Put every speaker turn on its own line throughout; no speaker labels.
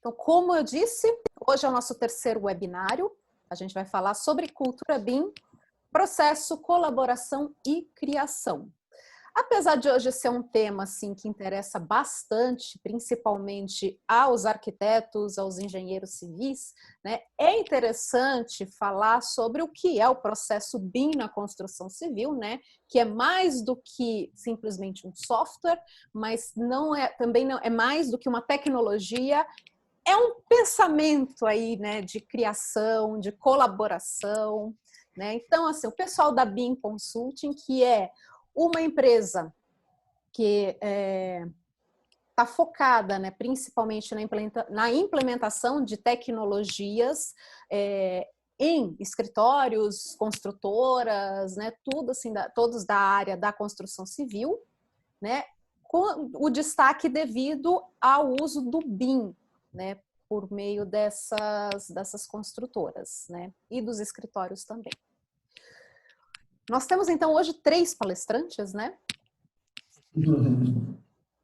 Então, como eu disse, hoje é o nosso terceiro webinário. A gente vai falar sobre cultura BIM, processo, colaboração e criação. Apesar de hoje ser um tema assim, que interessa bastante, principalmente aos arquitetos, aos engenheiros civis, né, é interessante falar sobre o que é o processo BIM na construção civil, né, que é mais do que simplesmente um software, mas também não é mais do que uma tecnologia. É um pensamento aí, né, de criação, de colaboração, né? Então, assim, o pessoal da BIM Consulting, que é uma empresa que está focada, né, principalmente na implementação de tecnologias em escritórios, construtoras, né, tudo assim, todos da área da construção civil, né, com o destaque devido ao uso do BIM, né, por meio dessas construtoras, né, e dos escritórios também. Nós temos, então, hoje 3 palestrantes, né?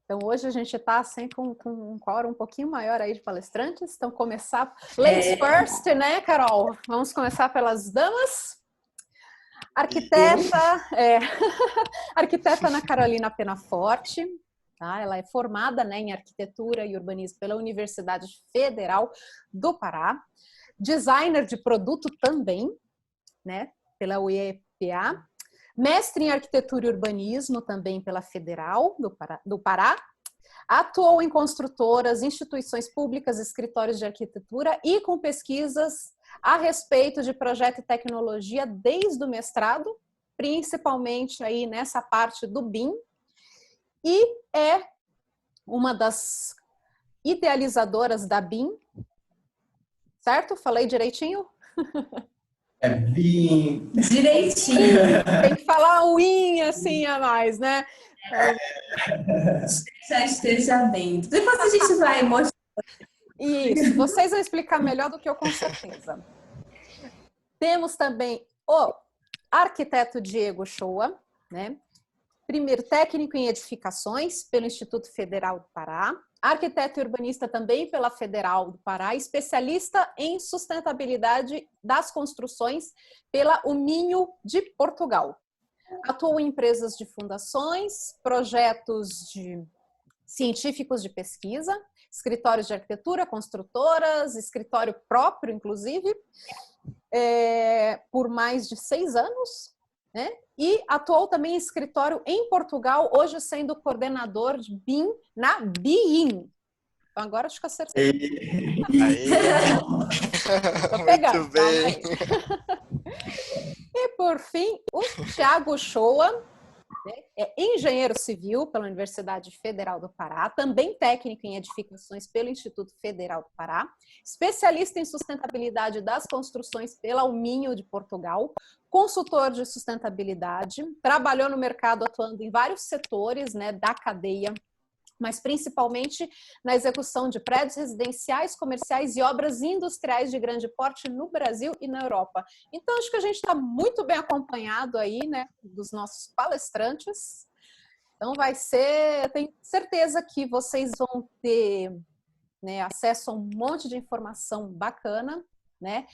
Então, hoje a gente está assim, com um quórum um pouquinho maior aí de palestrantes. Então, começar... Ladies first, né, Carol? Vamos começar pelas damas. Arquiteta, arquiteta Ana Carolina Penaforte. Tá? Ela é formada, né, em arquitetura e urbanismo pela Universidade Federal do Pará. Designer de produto também, né, pela UEPA. Mestre em arquitetura e urbanismo também pela Federal do Pará. Atuou em construtoras, instituições públicas, escritórios de arquitetura e com pesquisas a respeito de projeto e tecnologia desde o mestrado, principalmente aí nessa parte do BIM. E é uma das idealizadoras da BIM, certo? Falei direitinho?
É BIM.
Direitinho.
Tem que falar o IN assim a mais, né?
Já esteja dentro. Depois a gente vai mostrar.
Isso, vocês vão explicar melhor do que eu, com certeza. Temos também o arquiteto Diego Shoa, né? Primeiro técnico em edificações pelo Instituto Federal do Pará, arquiteto e urbanista também pela Federal do Pará, especialista em sustentabilidade das construções pela Uminho de Portugal. Atuou em empresas de fundações, projetos científicos de pesquisa, escritórios de arquitetura, construtoras, escritório próprio, inclusive, por mais de 6 anos, né? E atuou também em escritório em Portugal, hoje sendo coordenador de BIM na BIM. Então agora acho que acertei. Tô pegando,
muito bem.
E por fim, o Thiago Shoa, né, é engenheiro civil pela Universidade Federal do Pará, também técnico em edificações pelo Instituto Federal do Pará, especialista em sustentabilidade das construções pela Uminho de Portugal, consultor de sustentabilidade, trabalhou no mercado atuando em vários setores, né, da cadeia, mas principalmente na execução de prédios residenciais, comerciais e obras industriais de grande porte no Brasil e na Europa. Então, acho que a gente está muito bem acompanhado aí, né, dos nossos palestrantes. Então, vai ser, eu tenho certeza que vocês vão ter, né, acesso a um monte de informação bacana, né?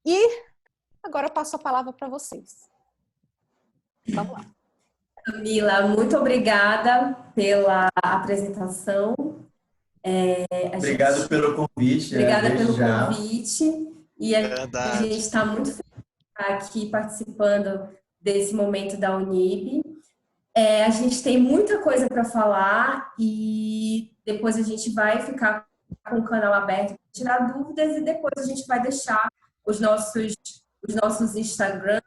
E agora eu passo a palavra para vocês. Vamos lá.
Camila, muito obrigada pela apresentação.
Obrigado pelo convite.
Obrigada pelo convite. E a
Verdade.
gente está muito feliz de estar aqui participando desse momento da Unib. A gente tem muita coisa para falar e depois a gente vai ficar com o canal aberto para tirar dúvidas e depois a gente vai deixar os nossos Instagram.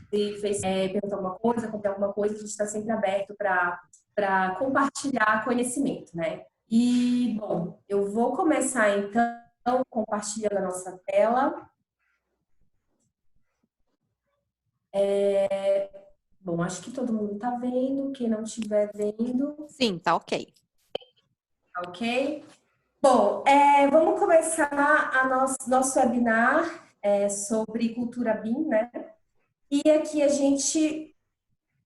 Perguntar alguma coisa, comprar alguma coisa, a gente está sempre aberto para compartilhar conhecimento, né? E, bom, eu vou começar então compartilhando a nossa tela. Bom, acho que todo mundo está vendo, quem não estiver vendo...
Sim, tá ok.
Tá ok? Bom, vamos começar nosso webinar sobre cultura BIM, né? E aqui a gente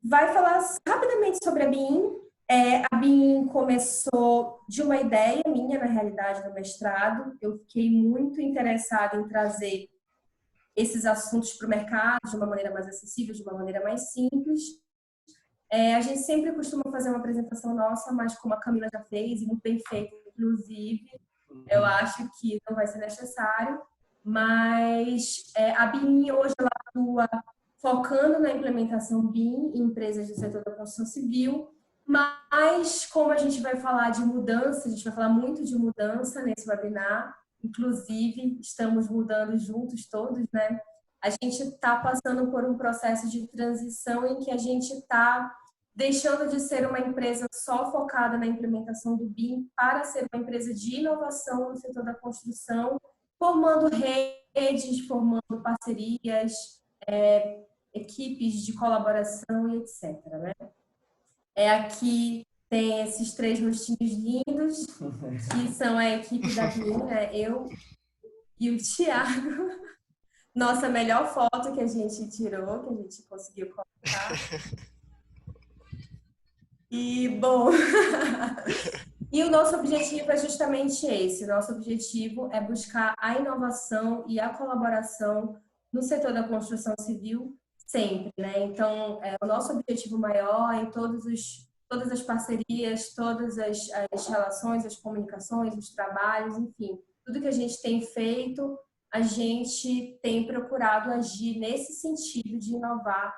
vai falar rapidamente sobre a BIM. A BIM começou de uma ideia minha, na realidade, no mestrado. Eu fiquei muito interessada em trazer esses assuntos para o mercado de uma maneira mais acessível, de uma maneira mais simples. A gente sempre costuma fazer uma apresentação nossa, mas como a Camila já fez, e muito bem feita, inclusive, eu acho que não vai ser necessário. Mas a BIM hoje ela atua focando na implementação BIM em empresas do setor da construção civil, mas como a gente vai falar de mudança, a gente vai falar muito de mudança nesse webinar, inclusive estamos mudando juntos todos, né? A gente está passando por um processo de transição em que a gente está deixando de ser uma empresa só focada na implementação do BIM para ser uma empresa de inovação no setor da construção, formando redes, formando parcerias, equipes de colaboração e etc. Né? Aqui tem esses 3 rostinhos lindos, que são a equipe da BIM, né? Eu e o Thiago. Nossa melhor foto que a gente tirou, que a gente conseguiu colocar. E, bom, e o nosso objetivo é justamente esse. O nosso objetivo é buscar a inovação e a colaboração no setor da construção civil sempre, né? Então, o nosso objetivo maior em todas as parcerias, todas as relações, as comunicações, os trabalhos, enfim, tudo que a gente tem feito, a gente tem procurado agir nesse sentido de inovar,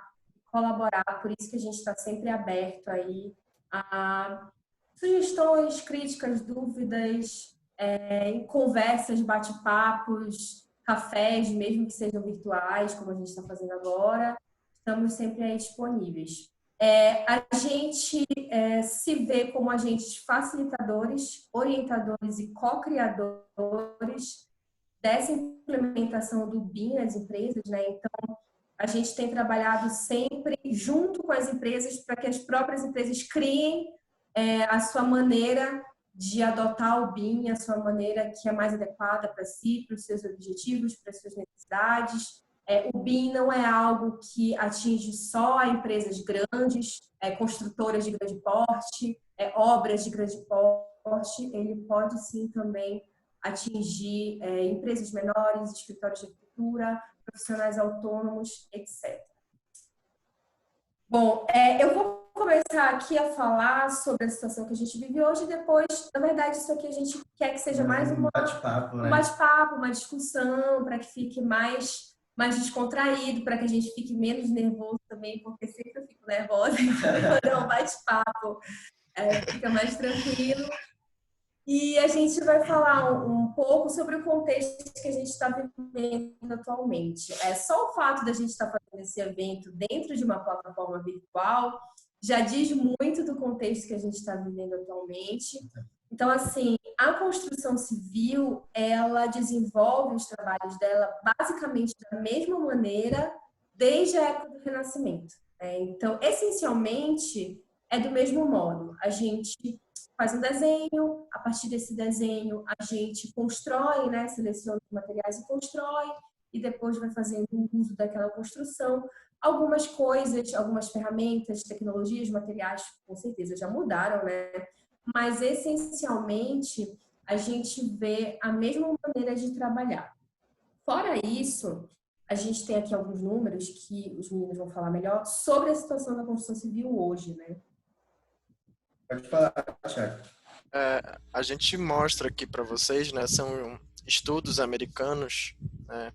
colaborar. Por isso que a gente está sempre aberto aí a sugestões, críticas, dúvidas, conversas, bate-papos, cafés, mesmo que sejam virtuais, como a gente está fazendo agora, estamos sempre aí disponíveis. A gente se vê como agentes facilitadores, orientadores e co-criadores dessa implementação do BIM nas empresas, né? Então, a gente tem trabalhado sempre junto com as empresas para que as próprias empresas criem a sua maneira de adotar o BIM, a sua maneira que é mais adequada para si, para os seus objetivos, para as suas necessidades. O BIM não é algo que atinge só empresas grandes, construtoras de grande porte, obras de grande porte. Ele pode sim também atingir empresas menores, escritórios de arquitetura, profissionais autônomos, etc. Bom, eu vou começar aqui a falar sobre a situação que a gente vive hoje e depois, na verdade, isso aqui a gente quer que seja mais um
bate-papo, né?
bate-papo, uma discussão, para que fique mais descontraído, para que a gente fique menos nervoso também, porque sempre eu fico nervosa, quando é um bate-papo, fica mais tranquilo. E a gente vai falar um pouco sobre o contexto que a gente está vivendo atualmente. Só o fato da gente estar fazendo esse evento dentro de uma plataforma virtual já diz muito do contexto que a gente está vivendo atualmente. Então, assim, a construção civil, ela desenvolve os trabalhos dela basicamente da mesma maneira desde a época do Renascimento. Então, essencialmente, é do mesmo modo. A gente faz um desenho, a partir desse desenho a gente constrói, né, seleciona os materiais e constrói, e depois vai fazendo o uso daquela construção. Algumas coisas, algumas ferramentas, tecnologias, materiais, com certeza já mudaram, né? Mas essencialmente a gente vê a mesma maneira de trabalhar. Fora isso, a gente tem aqui alguns números que os meninos vão falar melhor sobre a situação da construção civil hoje, né?
Pode falar, Thiago.
A gente mostra aqui para vocês, né, são estudos americanos, né,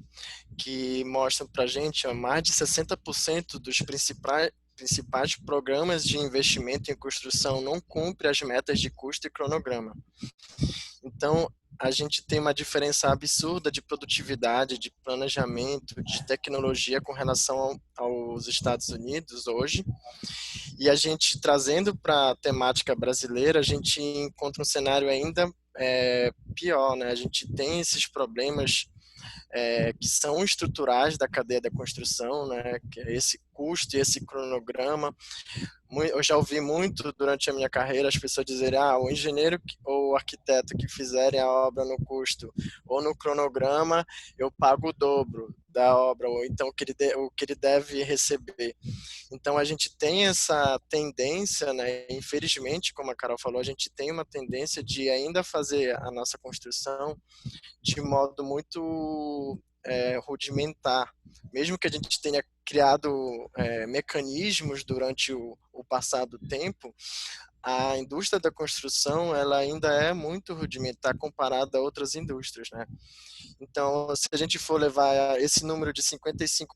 que mostram para a gente mais de 60% dos principais programas de investimento em construção não cumprem as metas de custo e cronograma. Então, a gente tem uma diferença absurda de produtividade, de planejamento, de tecnologia com relação aos Estados Unidos hoje. E a gente, trazendo para a temática brasileira, a gente encontra um cenário ainda pior, né? A gente tem esses problemas que são estruturais da cadeia da construção, né? Que é esse custo e esse cronograma, eu já ouvi muito durante a minha carreira as pessoas dizerem, o engenheiro ou o arquiteto que fizerem a obra no custo ou no cronograma, eu pago o dobro da obra, ou então o que ele deve receber. Então a gente tem essa tendência, né? Infelizmente, como a Carol falou, a gente tem uma tendência de ainda fazer a nossa construção de modo muito rudimentar. Mesmo que a gente tenha criado mecanismos durante o passado tempo, a indústria da construção ela ainda é muito rudimentar comparada a outras indústrias, né? Então, se a gente for levar esse número de 55%,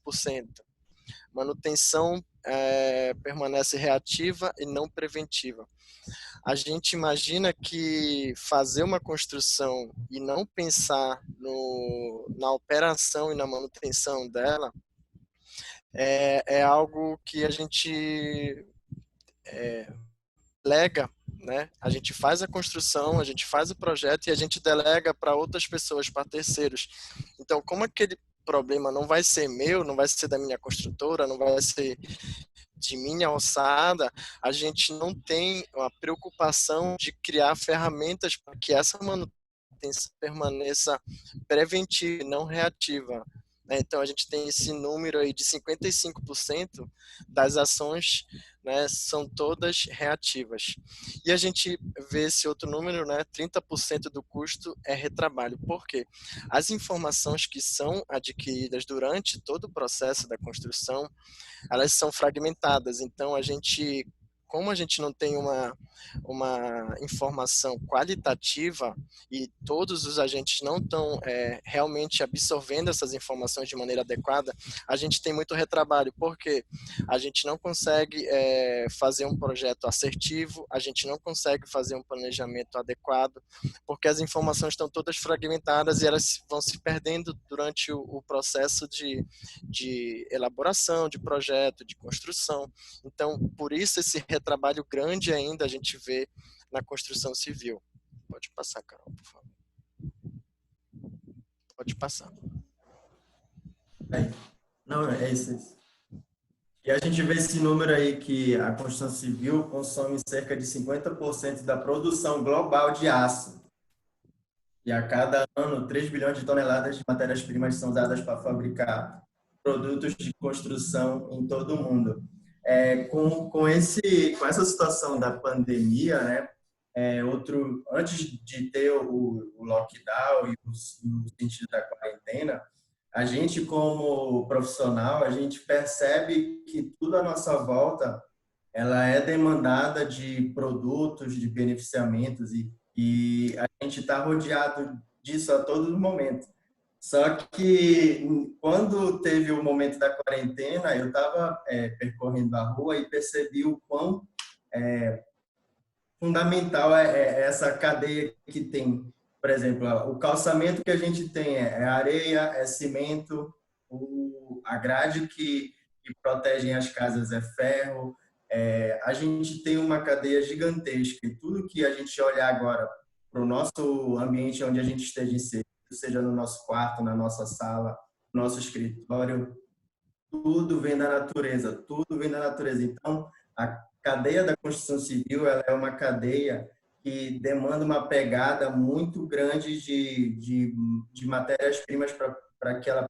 manutenção permanece reativa e não preventiva. A gente imagina que fazer uma construção e não pensar na operação e na manutenção dela é algo que a gente delega, né? A gente faz a construção, a gente faz o projeto e a gente delega para outras pessoas, para terceiros. Então, como aquele problema não vai ser meu, não vai ser da minha construtora, não vai ser de minha alçada, a gente não tem a preocupação de criar ferramentas para que essa manutenção permaneça preventiva e não reativa. Então, a gente tem esse número aí de 55% das ações, né, são todas reativas. E a gente vê esse outro número, né, 30% do custo é retrabalho. Por quê? As informações que são adquiridas durante todo o processo da construção, elas são fragmentadas. Então, como a gente não tem uma informação qualitativa e todos os agentes não estão realmente absorvendo essas informações de maneira adequada, a gente tem muito retrabalho, porque a gente não consegue fazer um projeto assertivo, a gente não consegue fazer um planejamento adequado, porque as informações estão todas fragmentadas e elas vão se perdendo durante o processo de elaboração, de projeto, de construção. Então, por isso esse retrabalho grande ainda a gente vê na construção civil. Pode passar, Carol, por favor. Pode passar.
Não, é isso. E a gente vê esse número aí que a construção civil consome cerca de 50% da produção global de aço. E a cada ano, 3 bilhões de toneladas de matérias-primas são usadas para fabricar produtos de construção em todo o mundo. Com essa situação da pandemia, né, antes de ter o lockdown e o sentido da quarentena, a gente, como profissional, a gente percebe que tudo à nossa volta ela é demandada de produtos, de beneficiamentos e a gente está rodeado disso a todo momento. Só que quando teve o momento da quarentena, eu estava percorrendo a rua e percebi o quão fundamental é essa cadeia que tem. Por exemplo, o calçamento que a gente tem é areia, é cimento, a grade que protege as casas é ferro. A gente tem uma cadeia gigantesca e tudo que a gente olhar agora para o nosso ambiente onde a gente esteja inserido, seja no nosso quarto, na nossa sala, no nosso escritório, tudo vem da natureza, tudo vem da natureza. Então, a cadeia da construção civil ela é uma cadeia que demanda uma pegada muito grande de matérias-primas para que ela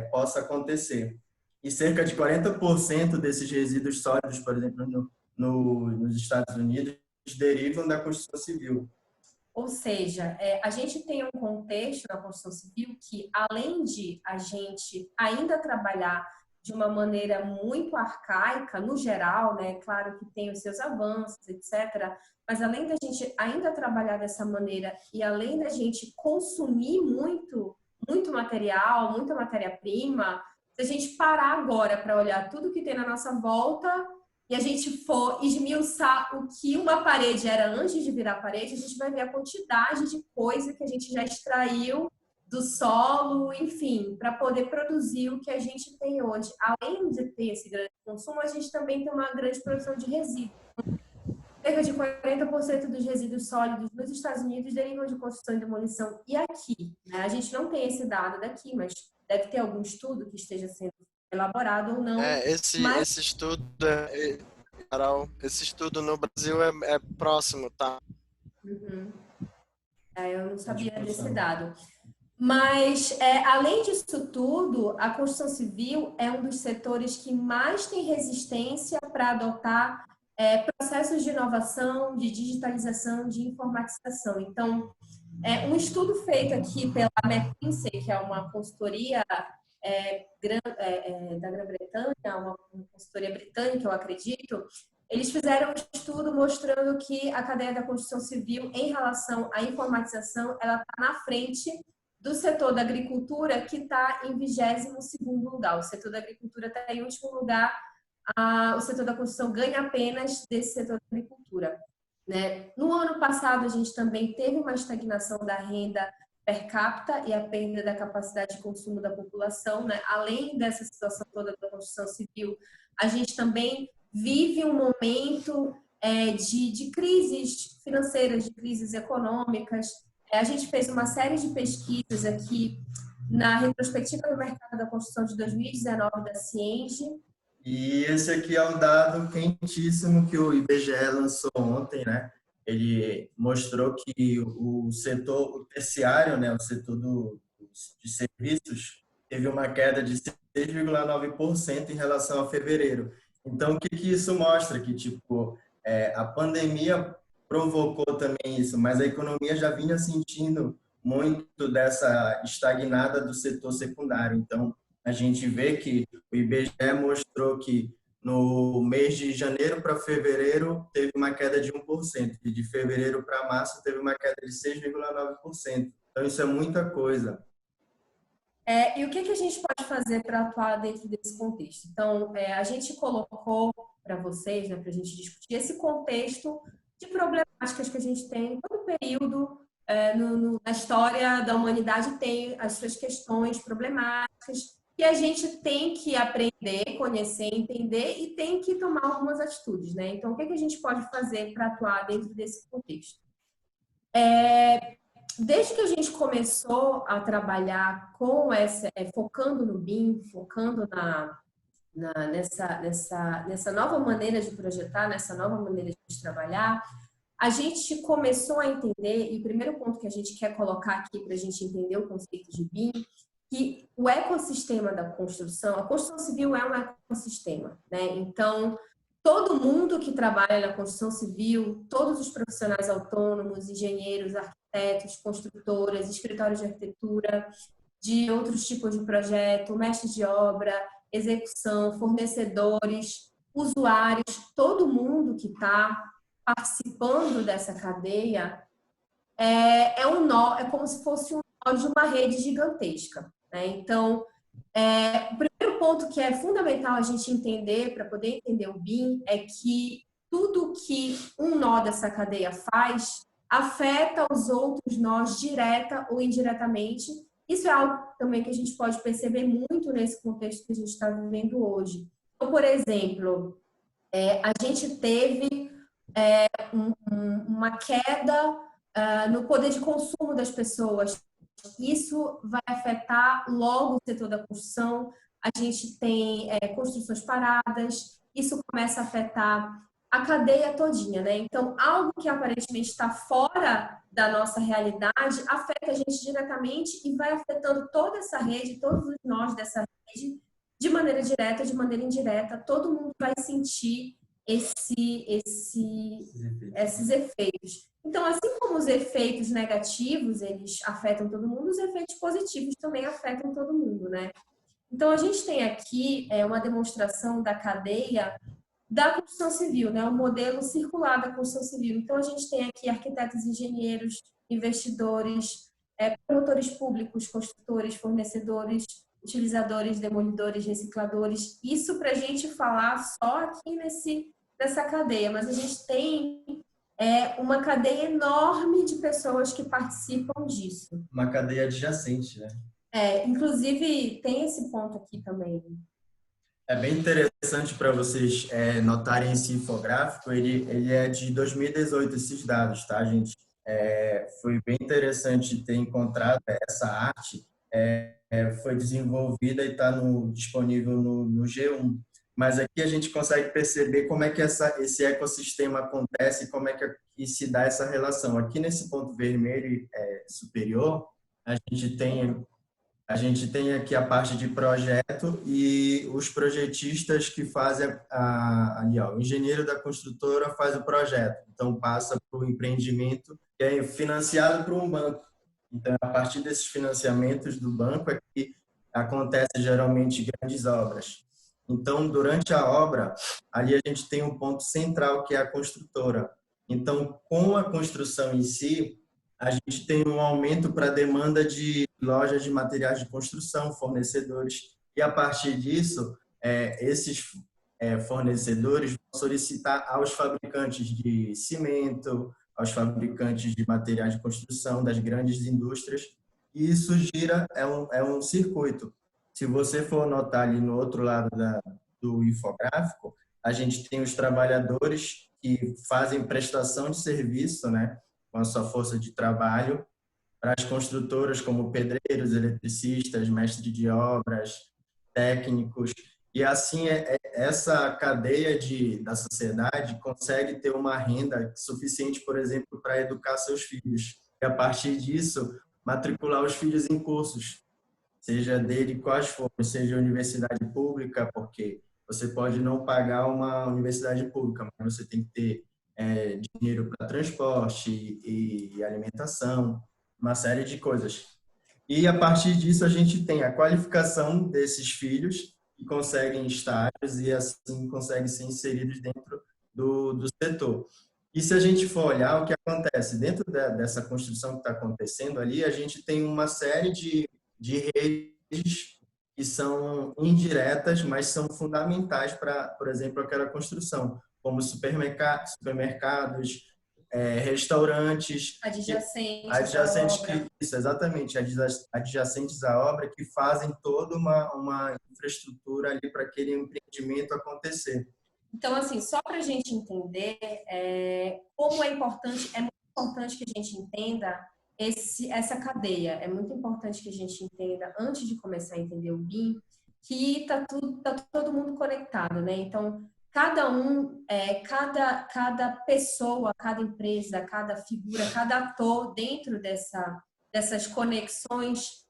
possa acontecer. E cerca de 40% desses resíduos sólidos, por exemplo, nos Estados Unidos, derivam da construção civil.
Ou seja, a gente tem um contexto na construção civil que, além de a gente ainda trabalhar de uma maneira muito arcaica, no geral, né? Claro que tem os seus avanços, etc. Mas além da gente ainda trabalhar dessa maneira e além da gente consumir muito material, muita matéria-prima, se a gente parar agora para olhar tudo que tem na nossa volta e a gente for esmiuçar o que uma parede era antes de virar parede, a gente vai ver a quantidade de coisa que a gente já extraiu do solo, enfim, para poder produzir o que a gente tem hoje. Além de ter esse grande consumo, a gente também tem uma grande produção de resíduos. Cerca de 40% dos resíduos sólidos nos Estados Unidos derivam de construção e demolição. E aqui, né? A gente não tem esse dado daqui, mas deve ter algum estudo que esteja sendo elaborado ou não.
Esse estudo Carol, esse estudo no Brasil é próximo, tá?
Uhum. Eu não sabia desse dado. Mas, além disso tudo, a construção civil é um dos setores que mais tem resistência para adotar processos de inovação, de digitalização, de informatização. Então, um estudo feito aqui pela McKinsey, que é uma consultoria da Grã-Bretanha, uma consultoria britânica, eu acredito, eles fizeram um estudo mostrando que a cadeia da construção civil, em relação à informatização, ela está na frente do setor da agricultura, que está em 22º lugar. O setor da agricultura está em último lugar, o setor da construção ganha apenas desse setor da agricultura. Né? No ano passado, a gente também teve uma estagnação da renda per capita e a perda da capacidade de consumo da população. Né? Além dessa situação toda da construção civil, a gente também vive um momento de crises financeiras, de crises econômicas. A gente fez uma série de pesquisas aqui na retrospectiva do mercado da construção de 2019 da Cienge.
E esse aqui é um dado quentíssimo que o IBGE lançou ontem, né? Ele mostrou que o setor terciário, né, o setor de serviços, teve uma queda de 6,9% em relação a fevereiro. Então, o que isso mostra? Que, tipo, a pandemia provocou também isso, mas a economia já vinha sentindo muito dessa estagnada do setor secundário. Então, a gente vê que o IBGE mostrou que no mês de janeiro para fevereiro teve uma queda de 1%, e de fevereiro para março teve uma queda de 6,9%. Então, isso é muita coisa.
E o que a gente pode fazer para atuar dentro desse contexto? Então, a gente colocou para vocês, né, para a gente discutir esse contexto de problemáticas que a gente tem em todo período na história da humanidade, tem as suas questões problemáticas que a gente tem que aprender, conhecer, entender e tem que tomar algumas atitudes, né? Então, o que a gente pode fazer para atuar dentro desse contexto? Desde que a gente começou a trabalhar com focando no BIM, focando nessa nova maneira de projetar, nessa nova maneira de trabalhar, a gente começou a entender, e o primeiro ponto que a gente quer colocar aqui para a gente entender o conceito de BIM, que o ecossistema da construção, a construção civil é um ecossistema, né? Então, todo mundo que trabalha na construção civil, todos os profissionais autônomos, engenheiros, arquitetos, construtoras, escritórios de arquitetura, de outros tipos de projeto, mestres de obra, execução, fornecedores, usuários, todo mundo que está participando dessa cadeia um nó, é como se fosse um nó de uma rede gigantesca. Né? Então, o primeiro ponto que é fundamental a gente entender, para poder entender o BIM, é que tudo que um nó dessa cadeia faz afeta os outros nós direta ou indiretamente. Isso é algo também que a gente pode perceber muito nesse contexto que a gente está vivendo hoje. Então, por exemplo, a gente teve uma queda no poder de consumo das pessoas. Isso vai afetar logo o setor da construção. A gente tem construções paradas, isso começa a afetar a cadeia todinha, né? Então, algo que aparentemente está fora da nossa realidade afeta a gente diretamente e vai afetando toda essa rede, todos os nós dessa rede, de maneira direta, de maneira indireta. Todo mundo vai sentir esses efeitos. Então, assim como os efeitos negativos, eles afetam todo mundo, os efeitos positivos também afetam todo mundo, né? Então, a gente tem aqui uma demonstração da cadeia da construção civil, né? O modelo circular da construção civil. Então, a gente tem aqui arquitetos, engenheiros, investidores, promotores públicos, construtores, fornecedores, utilizadores, demolidores, recicladores. Isso para a gente falar só aqui nessa cadeia, mas a gente tem uma cadeia enorme de pessoas que participam disso.
Uma cadeia adjacente, né?
Inclusive, tem esse ponto aqui também.
É bem interessante para vocês notarem esse infográfico. Ele é de 2018, esses dados, tá, gente? Foi bem interessante ter encontrado essa arte. Foi desenvolvida e está disponível no G1. mas aqui a gente consegue perceber como é que esse ecossistema acontece, como é que se dá essa relação. Aqui nesse ponto vermelho superior, a gente tem aqui a parte de projeto e os projetistas que fazem ali, ó, o engenheiro da construtora faz o projeto, então passa para o empreendimento que é financiado por um banco. Então, a partir desses financiamentos do banco é que acontecem geralmente grandes obras. Então, durante a obra, ali a gente tem um ponto central que é a construtora. Então, com a construção em si, a gente tem um aumento para a demanda de lojas de materiais de construção, fornecedores, e a partir disso, esses fornecedores vão solicitar aos fabricantes de cimento, aos fabricantes de materiais de construção, das grandes indústrias, e isso gira, é um circuito. Se você for notar ali no outro lado do infográfico, a gente tem os trabalhadores que fazem prestação de serviço, né, com a sua força de trabalho, para as construtoras como pedreiros, eletricistas, mestres de obras, técnicos, e assim essa cadeia da sociedade consegue ter uma renda suficiente, por exemplo, para educar seus filhos. E a partir disso, matricular os filhos em cursos, seja dele quais forem, seja universidade pública, porque você pode não pagar uma universidade pública, mas você tem que ter dinheiro para transporte e alimentação, uma série de coisas. E a partir disso a gente tem a qualificação desses filhos que conseguem estágios e assim conseguem ser inseridos dentro do setor. E se a gente for olhar o que acontece dentro dessa construção que está acontecendo ali, a gente tem uma série de redes que são indiretas, mas são fundamentais para, por exemplo, aquela construção, como supermercados, restaurantes,
adjacentes
isso, exatamente, adjacentes à obra, que fazem toda uma infraestrutura ali para aquele empreendimento acontecer.
Então, assim, só para a gente entender como é muito importante que a gente entenda essa cadeia. É muito importante que a gente entenda, antes de começar a entender o BIM, que tá todo mundo conectado, né? Então, cada pessoa, cada empresa, cada figura, cada ator dentro dessas conexões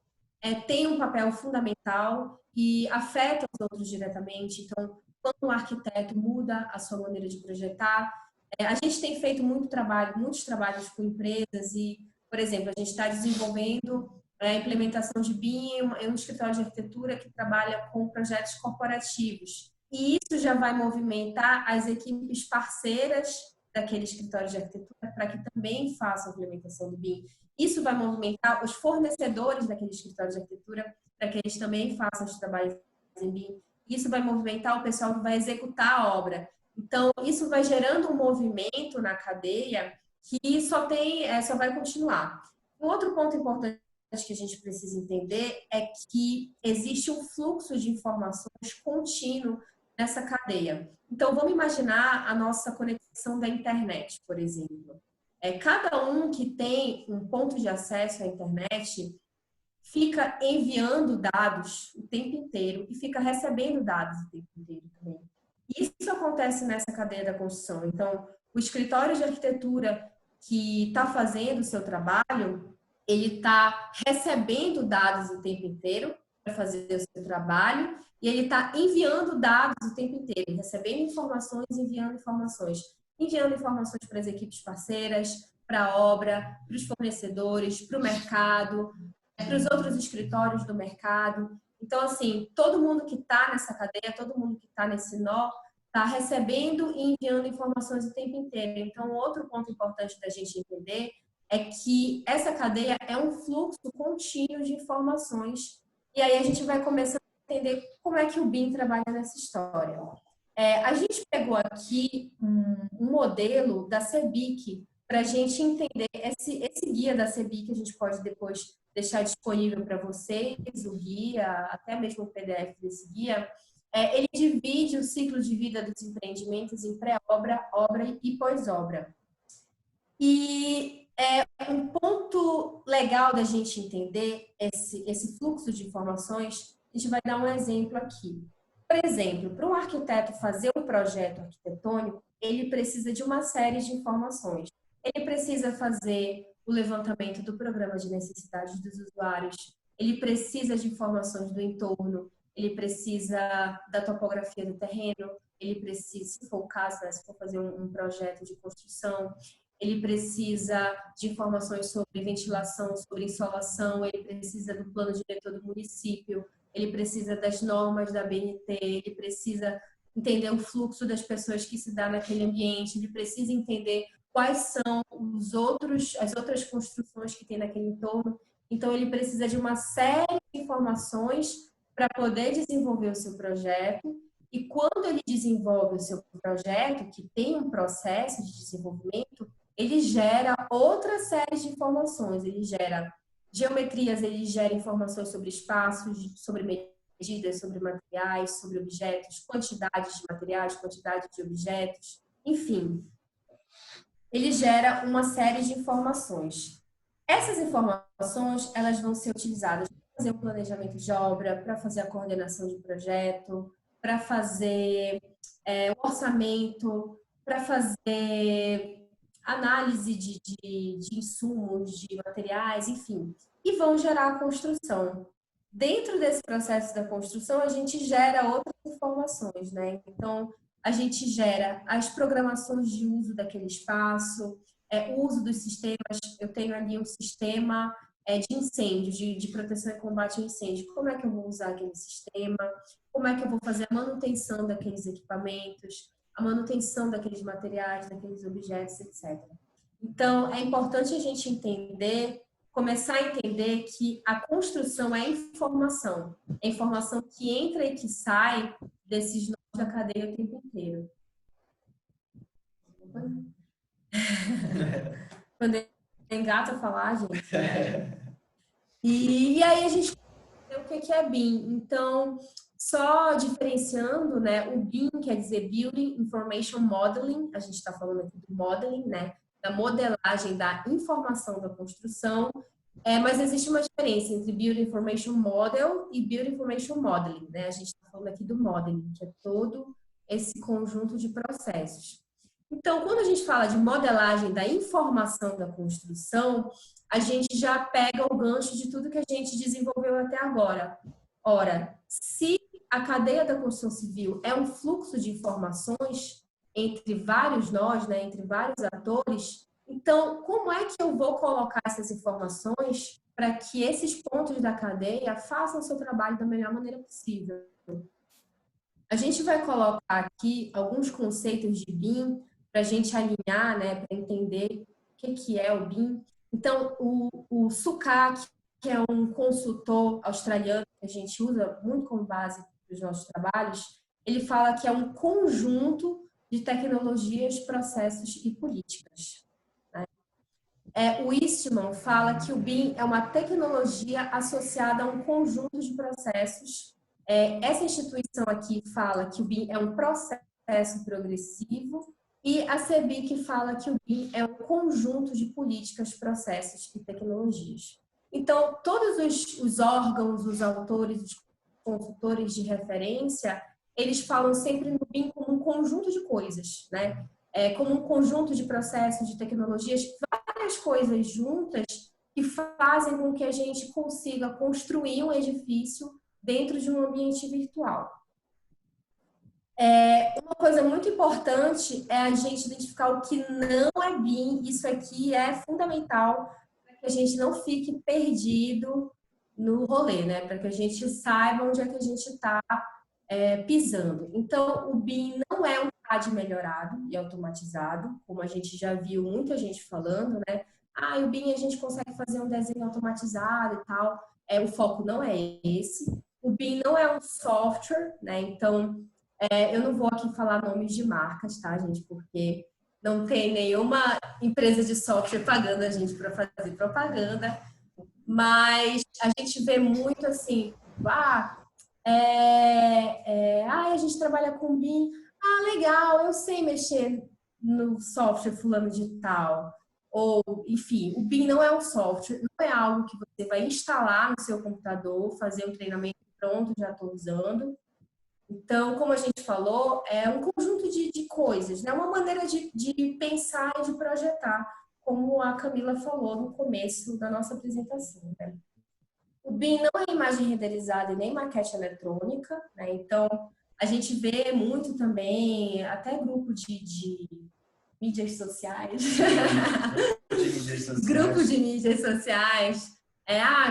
tem um papel fundamental e afeta os outros diretamente. Então, quando um arquiteto muda a sua maneira de projetar, a gente tem feito muitos trabalhos com empresas e, por exemplo, a gente está desenvolvendo a implementação de BIM em um escritório de arquitetura que trabalha com projetos corporativos. E isso já vai movimentar as equipes parceiras daquele escritório de arquitetura para que também façam a implementação do BIM. Isso vai movimentar os fornecedores daquele escritório de arquitetura para que eles também façam os trabalhos em BIM. Isso vai movimentar o pessoal que vai executar a obra. Então, isso vai gerando um movimento na cadeia que só vai continuar. Um outro ponto importante que a gente precisa entender é que existe um fluxo de informações contínuo nessa cadeia. Então, vamos imaginar a nossa conexão da internet, por exemplo. Cada um que tem um ponto de acesso à internet fica enviando dados o tempo inteiro e fica recebendo dados o tempo inteiro também. Isso acontece nessa cadeia da construção. Então, o escritório de arquitetura que está fazendo o seu trabalho, ele está recebendo dados o tempo inteiro para fazer o seu trabalho e ele está enviando dados o tempo inteiro, recebendo informações, enviando informações para as equipes parceiras, para a obra, para os fornecedores, para o mercado, para os outros escritórios do mercado. Então, assim, todo mundo que está nessa cadeia, todo mundo que está nesse nó, está recebendo e enviando informações o tempo inteiro. Então, outro ponto importante da gente entender é que essa cadeia é um fluxo contínuo de informações. E aí a gente vai começar a entender como é que o BIM trabalha nessa história. A gente pegou aqui um modelo da CEBIC para a gente entender esse guia da CEBIC, a gente pode depois deixar disponível para vocês, o guia, até mesmo o PDF desse guia. Ele divide o ciclo de vida dos empreendimentos em pré-obra, obra e pós-obra. E um ponto legal da gente entender esse fluxo de informações, a gente vai dar um exemplo aqui. Por exemplo, para um arquiteto fazer um projeto arquitetônico, ele precisa de uma série de informações. Ele precisa fazer o levantamento do programa de necessidades dos usuários, ele precisa de informações do entorno, ele precisa da topografia do terreno, ele precisa, se for o caso, né, se for fazer um projeto de construção, ele precisa de informações sobre ventilação, sobre insolação, ele precisa do plano diretor do município, ele precisa das normas da BNT, ele precisa entender o fluxo das pessoas que se dá naquele ambiente, ele precisa entender quais são as outras construções que tem naquele entorno. Então, ele precisa de uma série de informações para poder desenvolver o seu projeto. E quando ele desenvolve o seu projeto, que tem um processo de desenvolvimento, ele gera outra série de informações. Ele gera geometrias, ele gera informações sobre espaços, sobre medidas, sobre materiais, sobre objetos, quantidades de materiais, quantidade de objetos, enfim. Ele gera uma série de informações. Essas informações, elas vão ser utilizadas para fazer o planejamento de obra, para fazer a coordenação de projeto, para fazer o orçamento, para fazer análise de insumos, de materiais, enfim, e vão gerar a construção. Dentro desse processo da construção, a gente gera outras informações, né? Então, a gente gera as programações de uso daquele espaço, o uso dos sistemas. Eu tenho ali um sistema de incêndio, de proteção e combate ao incêndio. Como é que eu vou usar aquele sistema? Como é que eu vou fazer a manutenção daqueles equipamentos, a manutenção daqueles materiais, daqueles objetos, etc. Então, é importante a gente entender, começar a entender que a construção é informação. É informação que entra e que sai desses nós da cadeia o tempo inteiro. Quando engata a falar, gente. E aí a gente o que é BIM. Então, só diferenciando, né? O BIM quer dizer Building Information Modeling. A gente está falando aqui do modeling, né? Da modelagem da informação da construção. Mas existe uma diferença entre Building Information Model e Building Information Modeling, né? A gente está falando aqui do modeling, que é todo esse conjunto de processos. Então, quando a gente fala de modelagem da informação da construção, a gente já pega o gancho de tudo que a gente desenvolveu até agora. Ora, se a cadeia da construção civil é um fluxo de informações entre vários nós, né, entre vários atores, então, como é que eu vou colocar essas informações para que esses pontos da cadeia façam o seu trabalho da melhor maneira possível? A gente vai colocar aqui alguns conceitos de BIM para a gente alinhar, né, para entender o que é o BIM. Então, o Sukak, que é um consultor australiano que a gente usa muito como base para os nossos trabalhos, ele fala que é um conjunto de tecnologias, processos e políticas. O Eastman fala que o BIM é uma tecnologia associada a um conjunto de processos. Essa instituição aqui fala que o BIM é um processo progressivo e a CEBIC fala que o BIM é um conjunto de políticas, processos e tecnologias. Então, todos os órgãos, os autores, os consultores de referência, eles falam sempre no BIM como um conjunto de coisas, né? Como um conjunto de processos, de tecnologias, várias coisas juntas que fazem com que a gente consiga construir um edifício dentro de um ambiente virtual. Uma coisa muito importante é a gente identificar o que não é BIM. Isso aqui é fundamental para que a gente não fique perdido no rolê, né? Para que a gente saiba onde é que a gente está pisando. Então, o BIM não é um CAD melhorado e automatizado, como a gente já viu muita gente falando, né? O BIM a gente consegue fazer um desenho automatizado e tal. O foco não é esse. O BIM não é um software, né? Então, eu não vou aqui falar nomes de marcas, tá, gente? Porque não tem nenhuma empresa de software pagando a gente para fazer propaganda. Mas a gente vê muito assim, a gente trabalha com BIM. Legal, eu sei mexer no software fulano de tal. Ou, enfim, o BIM não é um software, não é algo que você vai instalar no seu computador, fazer um treinamento pronto, já estou usando. Então, como a gente falou, é um conjunto de coisas, né? Uma maneira de pensar e de projetar, como a Camila falou no começo da nossa apresentação, né? O BIM não é imagem renderizada e nem maquete eletrônica, né? Então, a gente vê muito também, até grupo de mídias sociais. Grupo de mídias sociais.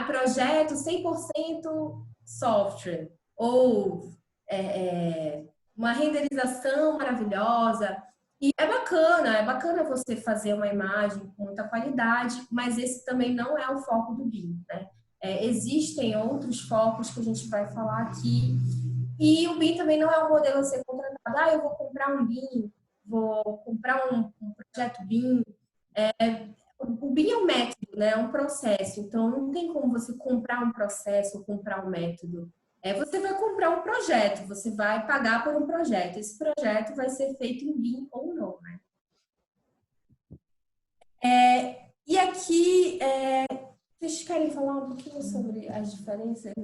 Projeto 100% software. Ou uma renderização maravilhosa. E é bacana você fazer uma imagem com muita qualidade, mas esse também não é o foco do BIM, né? Existem outros focos que a gente vai falar aqui. E o BIM também não é um modelo a ser contratado. Eu vou comprar um BIM, vou comprar um projeto BIM. O BIM é um método, né? É um processo. Então, não tem como você comprar um processo ou comprar um método. Você vai comprar um projeto, você vai pagar por um projeto. Esse projeto vai ser feito em BIM ou não, né? E aqui, vocês querem falar um pouquinho sobre as diferenças?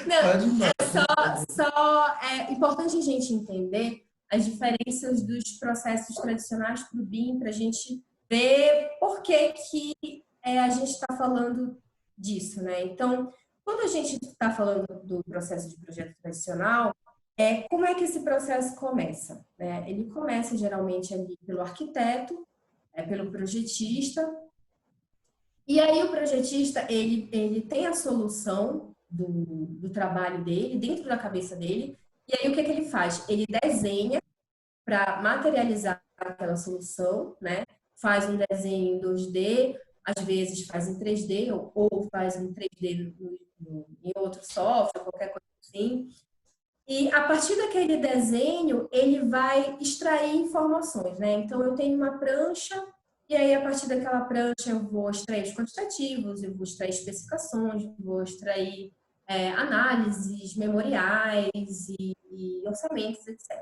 Não, é importante a gente entender as diferenças dos processos tradicionais para o BIM, para a gente ver por que a gente está falando disso, né? Então, quando a gente está falando do processo de projeto tradicional, como é que esse processo começa, né? Ele começa geralmente ali pelo arquiteto, pelo projetista, e aí o projetista, ele tem a solução do trabalho dele, dentro da cabeça dele, e aí o que ele faz? Ele desenha para materializar aquela solução, né? Faz um desenho em 2D, às vezes faz em 3D, ou faz em 3D em outro software, qualquer coisa assim. E a partir daquele desenho, ele vai extrair informações, né? Então, eu tenho uma prancha, e aí, a partir daquela prancha, eu vou extrair os quantitativos, eu vou extrair especificações, vou extrair análises, memoriais e orçamentos, etc.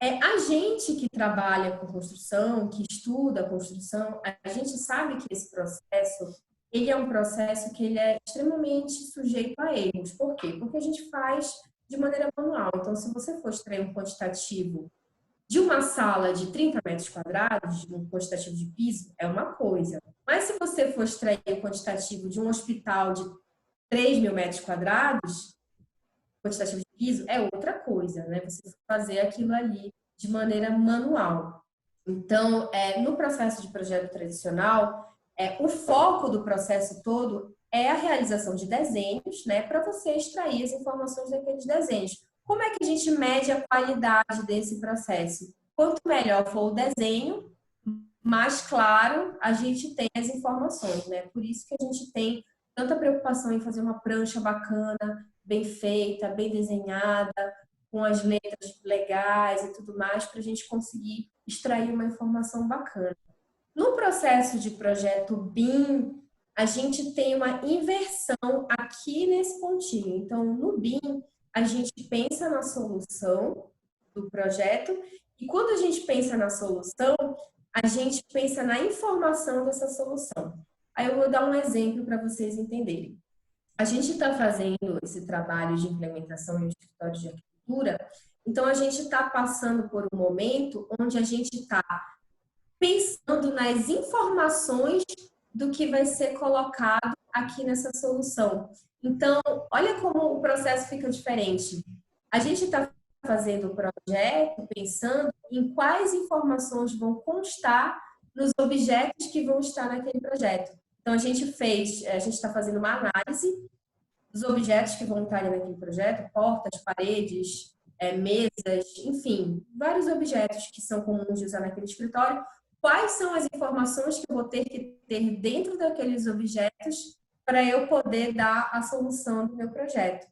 A gente que trabalha com construção, que estuda a construção, a gente sabe que esse processo, ele é um processo que ele é extremamente sujeito a erros. Por quê? Porque a gente faz de maneira manual. Então, se você for extrair um quantitativo de uma sala de 30 metros quadrados, de um quantitativo de piso, é uma coisa. Mas se você for extrair o quantitativo de um hospital de 3.000 metros quadrados, quantitativo de piso, é outra coisa, né? Você fazer aquilo ali de maneira manual. Então, no processo de projeto tradicional, o foco do processo todo é a realização de desenhos, né? Para você extrair as informações daqueles desenhos. Como é que a gente mede a qualidade desse processo? Quanto melhor for o desenho, mais claro a gente tem as informações, né? Por isso que a gente tem tanta preocupação em fazer uma prancha bacana, bem feita, bem desenhada, com as letras legais e tudo mais, para a gente conseguir extrair uma informação bacana. No processo de projeto BIM, a gente tem uma inversão aqui nesse pontinho. Então, no BIM, a gente pensa na solução do projeto e quando a gente pensa na solução, a gente pensa na informação dessa solução. Aí eu vou dar um exemplo para vocês entenderem. A gente está fazendo esse trabalho de implementação em um escritório de arquitetura, então a gente está passando por um momento onde a gente está pensando nas informações do que vai ser colocado aqui nessa solução. Então, olha como o processo fica diferente. A gente está fazendo o projeto pensando em quais informações vão constar nos objetos que vão estar naquele projeto. Então, a gente está fazendo uma análise dos objetos que vão estar ali naquele projeto, portas, paredes, mesas, enfim, vários objetos que são comuns de usar naquele escritório. Quais são as informações que eu vou ter que ter dentro daqueles objetos para eu poder dar a solução do meu projeto?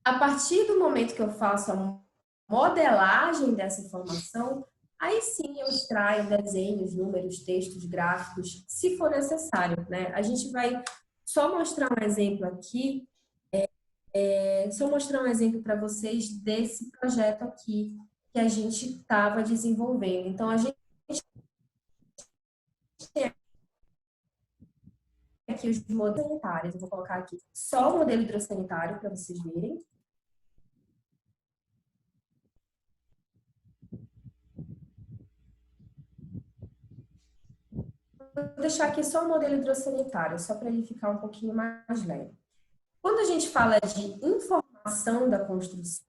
A partir do momento que eu faço a modelagem dessa informação, aí sim eu extraio desenhos, números, textos, gráficos, se for necessário, né? A gente vai só mostrar um exemplo aqui, só mostrar um exemplo para vocês desse projeto aqui que a gente estava desenvolvendo. Então, a gente tem aqui os modelos sanitários, eu vou colocar aqui só o modelo hidrossanitário para vocês verem. deixar aqui só o modelo hidrossanitário, só para ele ficar um pouquinho mais leve. Quando a gente fala de informação da construção,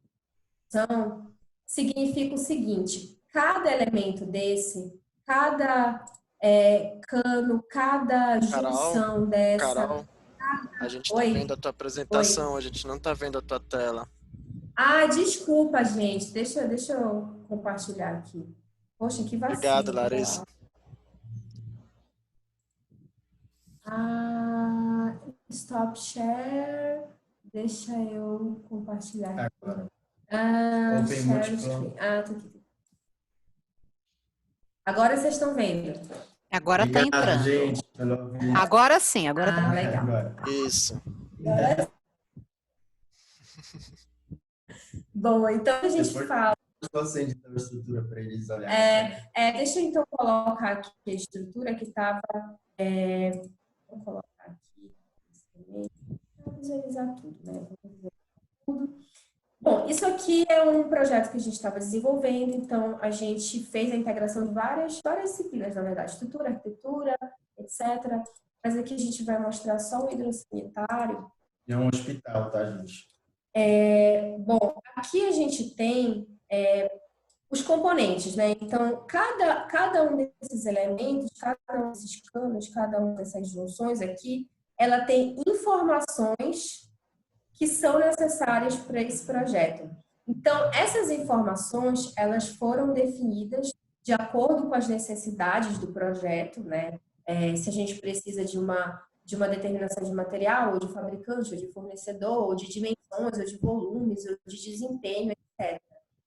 significa o seguinte: cada elemento desse, cada cano, cada junção dessa...
Carol, a gente está
Oi?
vendo a tua apresentação, a gente não está vendo a tua tela.
Ah, desculpa, gente. Deixa eu compartilhar aqui. Poxa, que vacilo.
Obrigado, Larissa.
Stop share. Deixa eu compartilhar aqui.
Open
Share
multiplan.
screen. Tá aqui. Agora vocês estão vendo.
Agora está entrando.
Gente, pelo vídeo.
Agora sim, agora tá.
Legal.
Agora.
Isso.
Bom, então a gente
Depois-
fala.
Você editou a estrutura para eles olharem.
Deixa eu então colocar aqui a estrutura que estava. Vou colocar aqui. Vou visualizar tudo, né? Vou visualizar tudo. Bom, isso aqui é um projeto que a gente estava desenvolvendo, então a gente fez a integração de várias disciplinas, na verdade, estrutura, arquitetura, etc. Mas aqui a gente vai mostrar só o hidrossanitário.
É um hospital, tá, gente?
Bom, aqui a gente tem os componentes, né? Então, cada um desses elementos, cada um desses canos, cada uma dessas junções aqui, ela tem informações que são necessárias para esse projeto. Então, essas informações, elas foram definidas de acordo com as necessidades do projeto, né? Se a gente precisa de uma determinação de material, ou de fabricante, ou de fornecedor, ou de dimensões, ou de volumes, ou de desempenho, etc.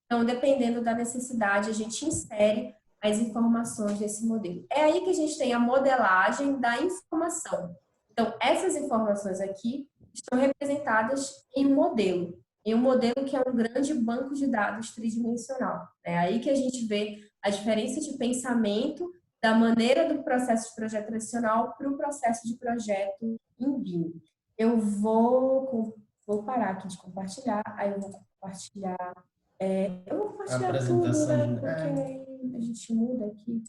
Então, dependendo da necessidade, a gente insere as informações desse modelo. É aí que a gente tem a modelagem da informação. Então, essas informações aqui estão representadas em um modelo que é um grande banco de dados tridimensional. É aí que a gente vê a diferença de pensamento da maneira do processo de projeto tradicional para o processo de projeto em BIM. Eu vou parar aqui de compartilhar, aí eu vou compartilhar... eu vou compartilhar tudo, né? Porque a gente muda aqui.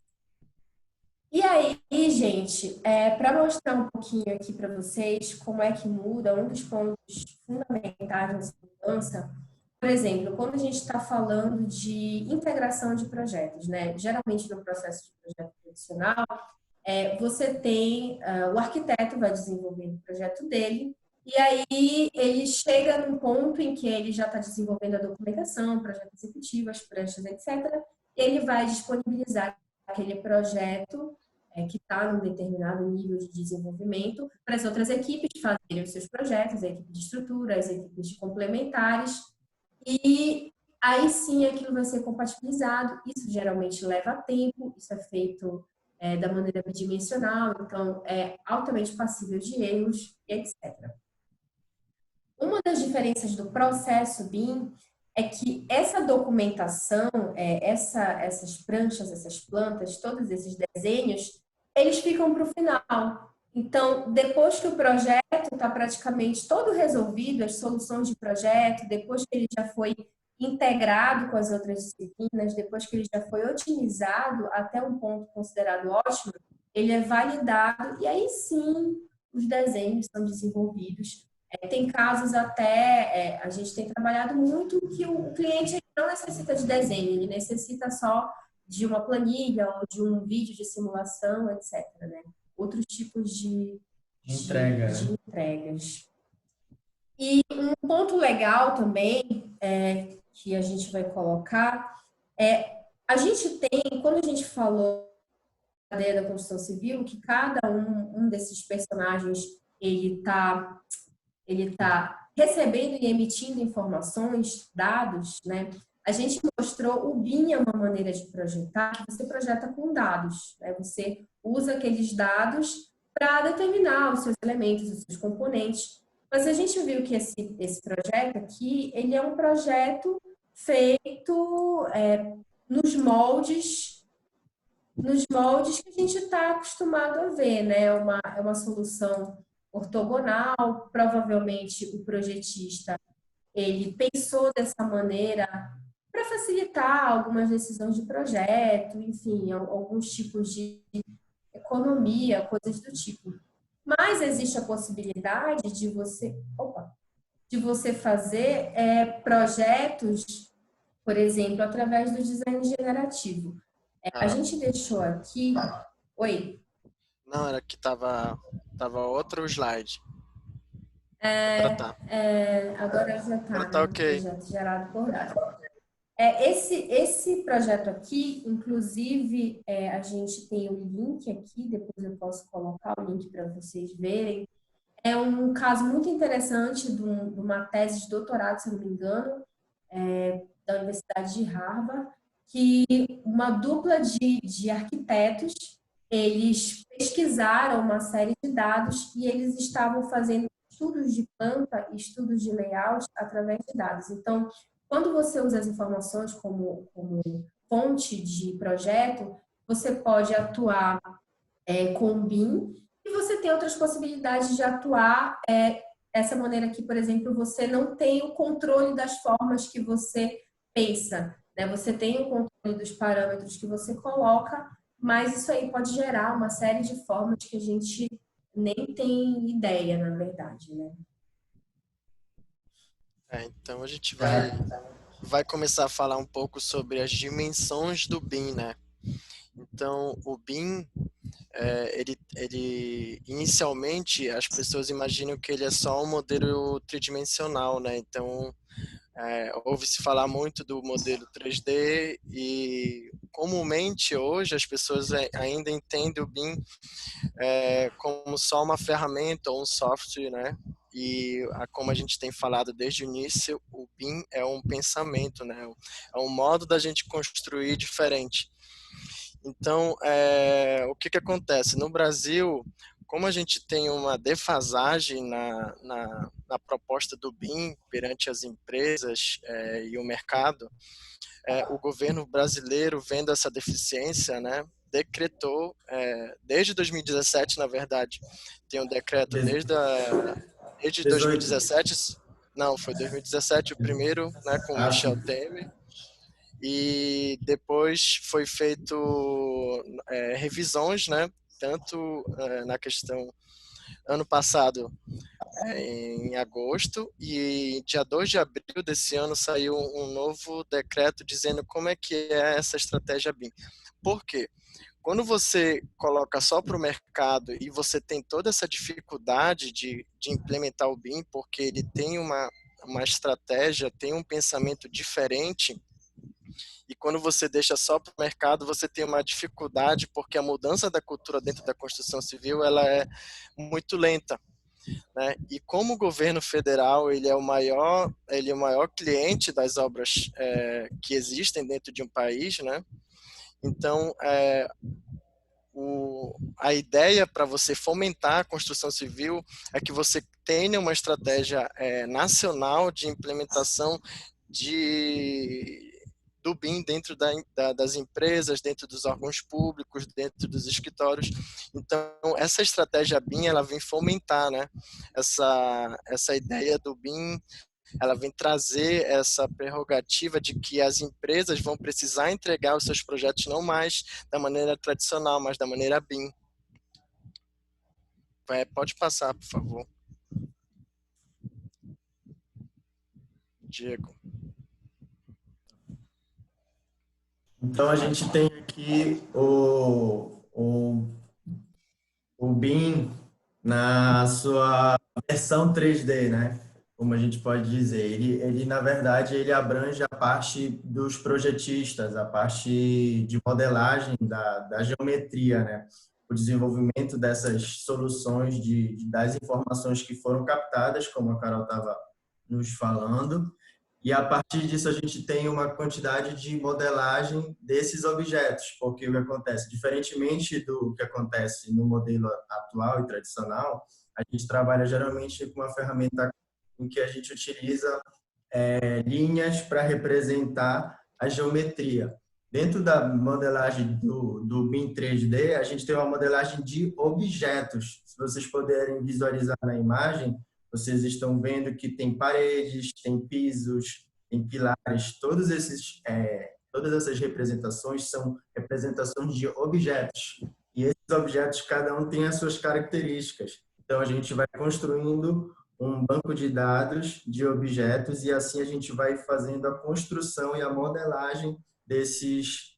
E aí, gente, para mostrar um pouquinho aqui para vocês como é que muda, um dos pontos fundamentais nessa mudança, por exemplo, quando a gente está falando de integração de projetos, né? Geralmente no processo de projeto tradicional, você tem o arquiteto vai desenvolvendo o projeto dele, e aí ele chega num ponto em que ele já está desenvolvendo a documentação, projeto executivo, as pranchas, etc. Ele vai disponibilizar aquele projeto que está num determinado nível de desenvolvimento para as outras equipes fazerem os seus projetos, a equipe de estrutura, as equipes de complementares, e aí sim aquilo vai ser compatibilizado. Isso geralmente leva tempo, isso é feito da maneira bidimensional, então é altamente passível de erros, etc. Uma das diferenças do processo BIM é que essa documentação, essas pranchas, essas plantas, todos esses desenhos, eles ficam para o final. Então, depois que o projeto está praticamente todo resolvido, as soluções de projeto, depois que ele já foi integrado com as outras disciplinas, depois que ele já foi otimizado até um ponto considerado ótimo, ele é validado e aí sim os desenhos são desenvolvidos. Tem casos até, a gente tem trabalhado muito que o cliente não necessita de desenho, ele necessita só de uma planilha ou de um vídeo de simulação, etc. Né? Outros tipos de entregas. E um ponto legal também que a gente vai colocar a gente tem, quando a gente falou da ideia da construção civil, que cada um desses personagens ele tá recebendo e emitindo informações, dados, né? A gente mostrou o BIM é uma maneira de projetar, que você projeta com dados, né? Você usa aqueles dados para determinar os seus elementos, os seus componentes. Mas a gente viu que esse projeto aqui, ele é um projeto feito nos moldes que a gente está acostumado a ver, né? É uma solução ortogonal, provavelmente o projetista ele pensou dessa maneira para facilitar algumas decisões de projeto, enfim, alguns tipos de economia, coisas do tipo. Mas existe a possibilidade de você fazer projetos, por exemplo, através do design generativo. A gente deixou aqui... Oi?
Não, era que tava outro slide. Tá.
Agora já
Agora
está,
tá
né?
ok.
Projeto gerado por dados. Esse projeto aqui, inclusive, a gente tem um link aqui, depois eu posso colocar o link para vocês verem. É um caso muito interessante de uma tese de doutorado, se não me engano, da Universidade de Harvard, que uma dupla de arquitetos, eles pesquisaram uma série de dados e eles estavam fazendo estudos de planta e estudos de layout através de dados. Então, quando você usa as informações como fonte de projeto, você pode atuar com o BIM e você tem outras possibilidades de atuar dessa maneira aqui, por exemplo, você não tem o controle das formas que você pensa, né? Você tem o controle dos parâmetros que você coloca, mas isso aí pode gerar uma série de formas que a gente nem tem ideia, na verdade, né?
Então a gente vai começar a falar um pouco sobre as dimensões do BIM, né? Então, o BIM, ele inicialmente as pessoas imaginam que ele é só um modelo tridimensional, né? Então, ouve-se falar muito do modelo 3D e comumente hoje as pessoas ainda entendem o BIM como só uma ferramenta ou um software, né? E como a gente tem falado desde o início, o BIM é um pensamento, né? É um modo da gente construir diferente. Então, o que acontece? No Brasil, como a gente tem uma defasagem na proposta do BIM perante as empresas e o mercado, o governo brasileiro, vendo essa deficiência, né, decretou, desde 2017, na verdade, tem um decreto desde 2017, não, foi 2017 o primeiro, né, com Michel Temer, e depois foi feito revisões, né, tanto na questão ano passado, em agosto, e dia 2 de abril desse ano saiu um novo decreto dizendo como é que é essa estratégia BIM. Por quê? Quando você coloca só para o mercado e você tem toda essa dificuldade de implementar o BIM, porque ele tem uma estratégia, tem um pensamento diferente, e quando você deixa só para o mercado, você tem uma dificuldade, porque a mudança da cultura dentro da construção civil ela é muito lenta, né? E como o governo federal ele é o maior cliente das obras que existem dentro de um país, né? Então, a ideia para você fomentar a construção civil é que você tenha uma estratégia nacional de implementação do BIM dentro das empresas, dentro dos órgãos públicos, dentro dos escritórios. Então, essa estratégia BIM, ela vem fomentar, né, essa ideia do BIM, ela vem trazer essa prerrogativa de que as empresas vão precisar entregar os seus projetos não mais da maneira tradicional, mas da maneira BIM. Pode passar, por favor. Diego.
Então, a gente tem aqui o BIM na sua versão 3D, né? Como a gente pode dizer. Ele na verdade, ele abrange a parte dos projetistas, a parte de modelagem da geometria, né? O desenvolvimento dessas soluções das informações que foram captadas, como a Carol estava nos falando, e a partir disso a gente tem uma quantidade de modelagem desses objetos, porque o que acontece, diferentemente do que acontece no modelo atual e tradicional, a gente trabalha geralmente com uma ferramenta em que a gente utiliza linhas para representar a geometria. Dentro da modelagem do BIM 3D, a gente tem uma modelagem de objetos. Se vocês puderem visualizar na imagem, vocês estão vendo que tem paredes, tem pisos, tem pilares. Todas essas representações são representações de objetos. E esses objetos, cada um tem as suas características. Então, a gente vai construindo um banco de dados de objetos e assim a gente vai fazendo a construção e a modelagem dessas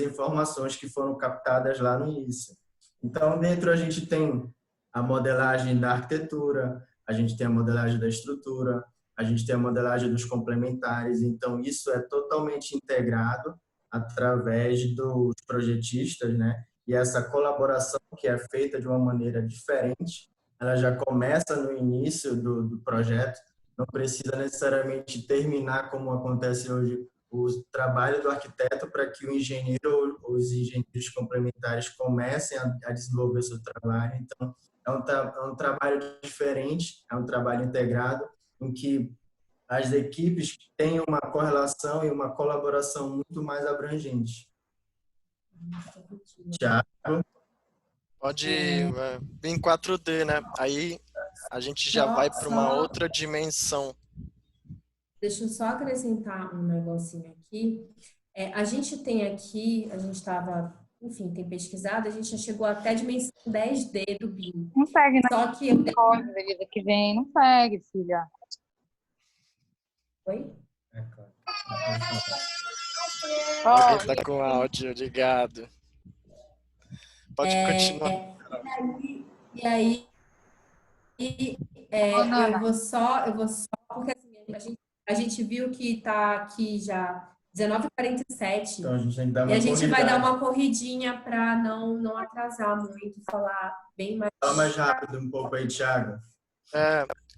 informações que foram captadas lá no início. Então, dentro a gente tem a modelagem da arquitetura, a gente tem a modelagem da estrutura, a gente tem a modelagem dos complementares. Então, isso é totalmente integrado através dos projetistas, né? E essa colaboração que é feita de uma maneira diferente, ela já começa no início do projeto, não precisa necessariamente terminar como acontece hoje o trabalho do arquiteto para que o engenheiro ou os engenheiros complementares comecem a desenvolver seu trabalho. Então, é um trabalho diferente, é um trabalho integrado, em que as equipes têm uma correlação e uma colaboração muito mais abrangente. Tiago?
Pode vir em 4D, né? Aí a gente já vai para uma outra dimensão.
Deixa eu só acrescentar um negocinho aqui. A gente tem aqui, a gente estava, enfim, tem pesquisado, a gente já chegou até a dimensão 10D do BIM.
Não segue, né?
Só que eu...
Beleza, que vem, não segue, filha.
Oi?
É claro.
Alguém tá com áudio ligado. Pode continuar.
E aí eu vou só, porque assim, a gente viu que tá aqui já 19h47.
Então, a gente tem que dar uma
e a gente
corrida.
vai dar uma corridinha para não atrasar muito, falar bem mais.
Fala mais rápido um pouco aí, Thiago.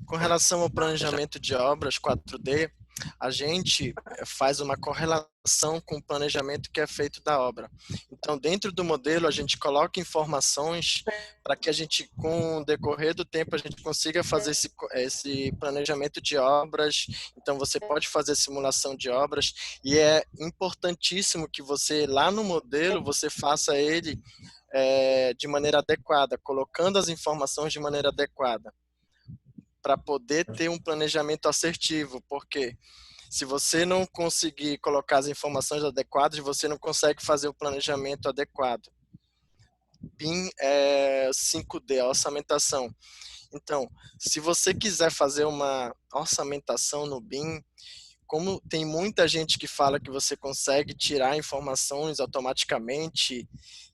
Com relação ao planejamento de obras 4D, a gente faz uma correlação com o planejamento que é feito da obra. Então, dentro do modelo, a gente coloca informações para que a gente, com o decorrer do tempo, a gente consiga fazer esse planejamento de obras. Então, você pode fazer simulação de obras e é importantíssimo que você, lá no modelo, você faça ele de maneira adequada, colocando as informações de maneira adequada, para poder ter um planejamento assertivo, porque se você não conseguir colocar as informações adequadas, você não consegue fazer o planejamento adequado. BIM é 5D, a orçamentação. Então, se você quiser fazer uma orçamentação no BIM, como tem muita gente que fala que você consegue tirar informações automaticamente,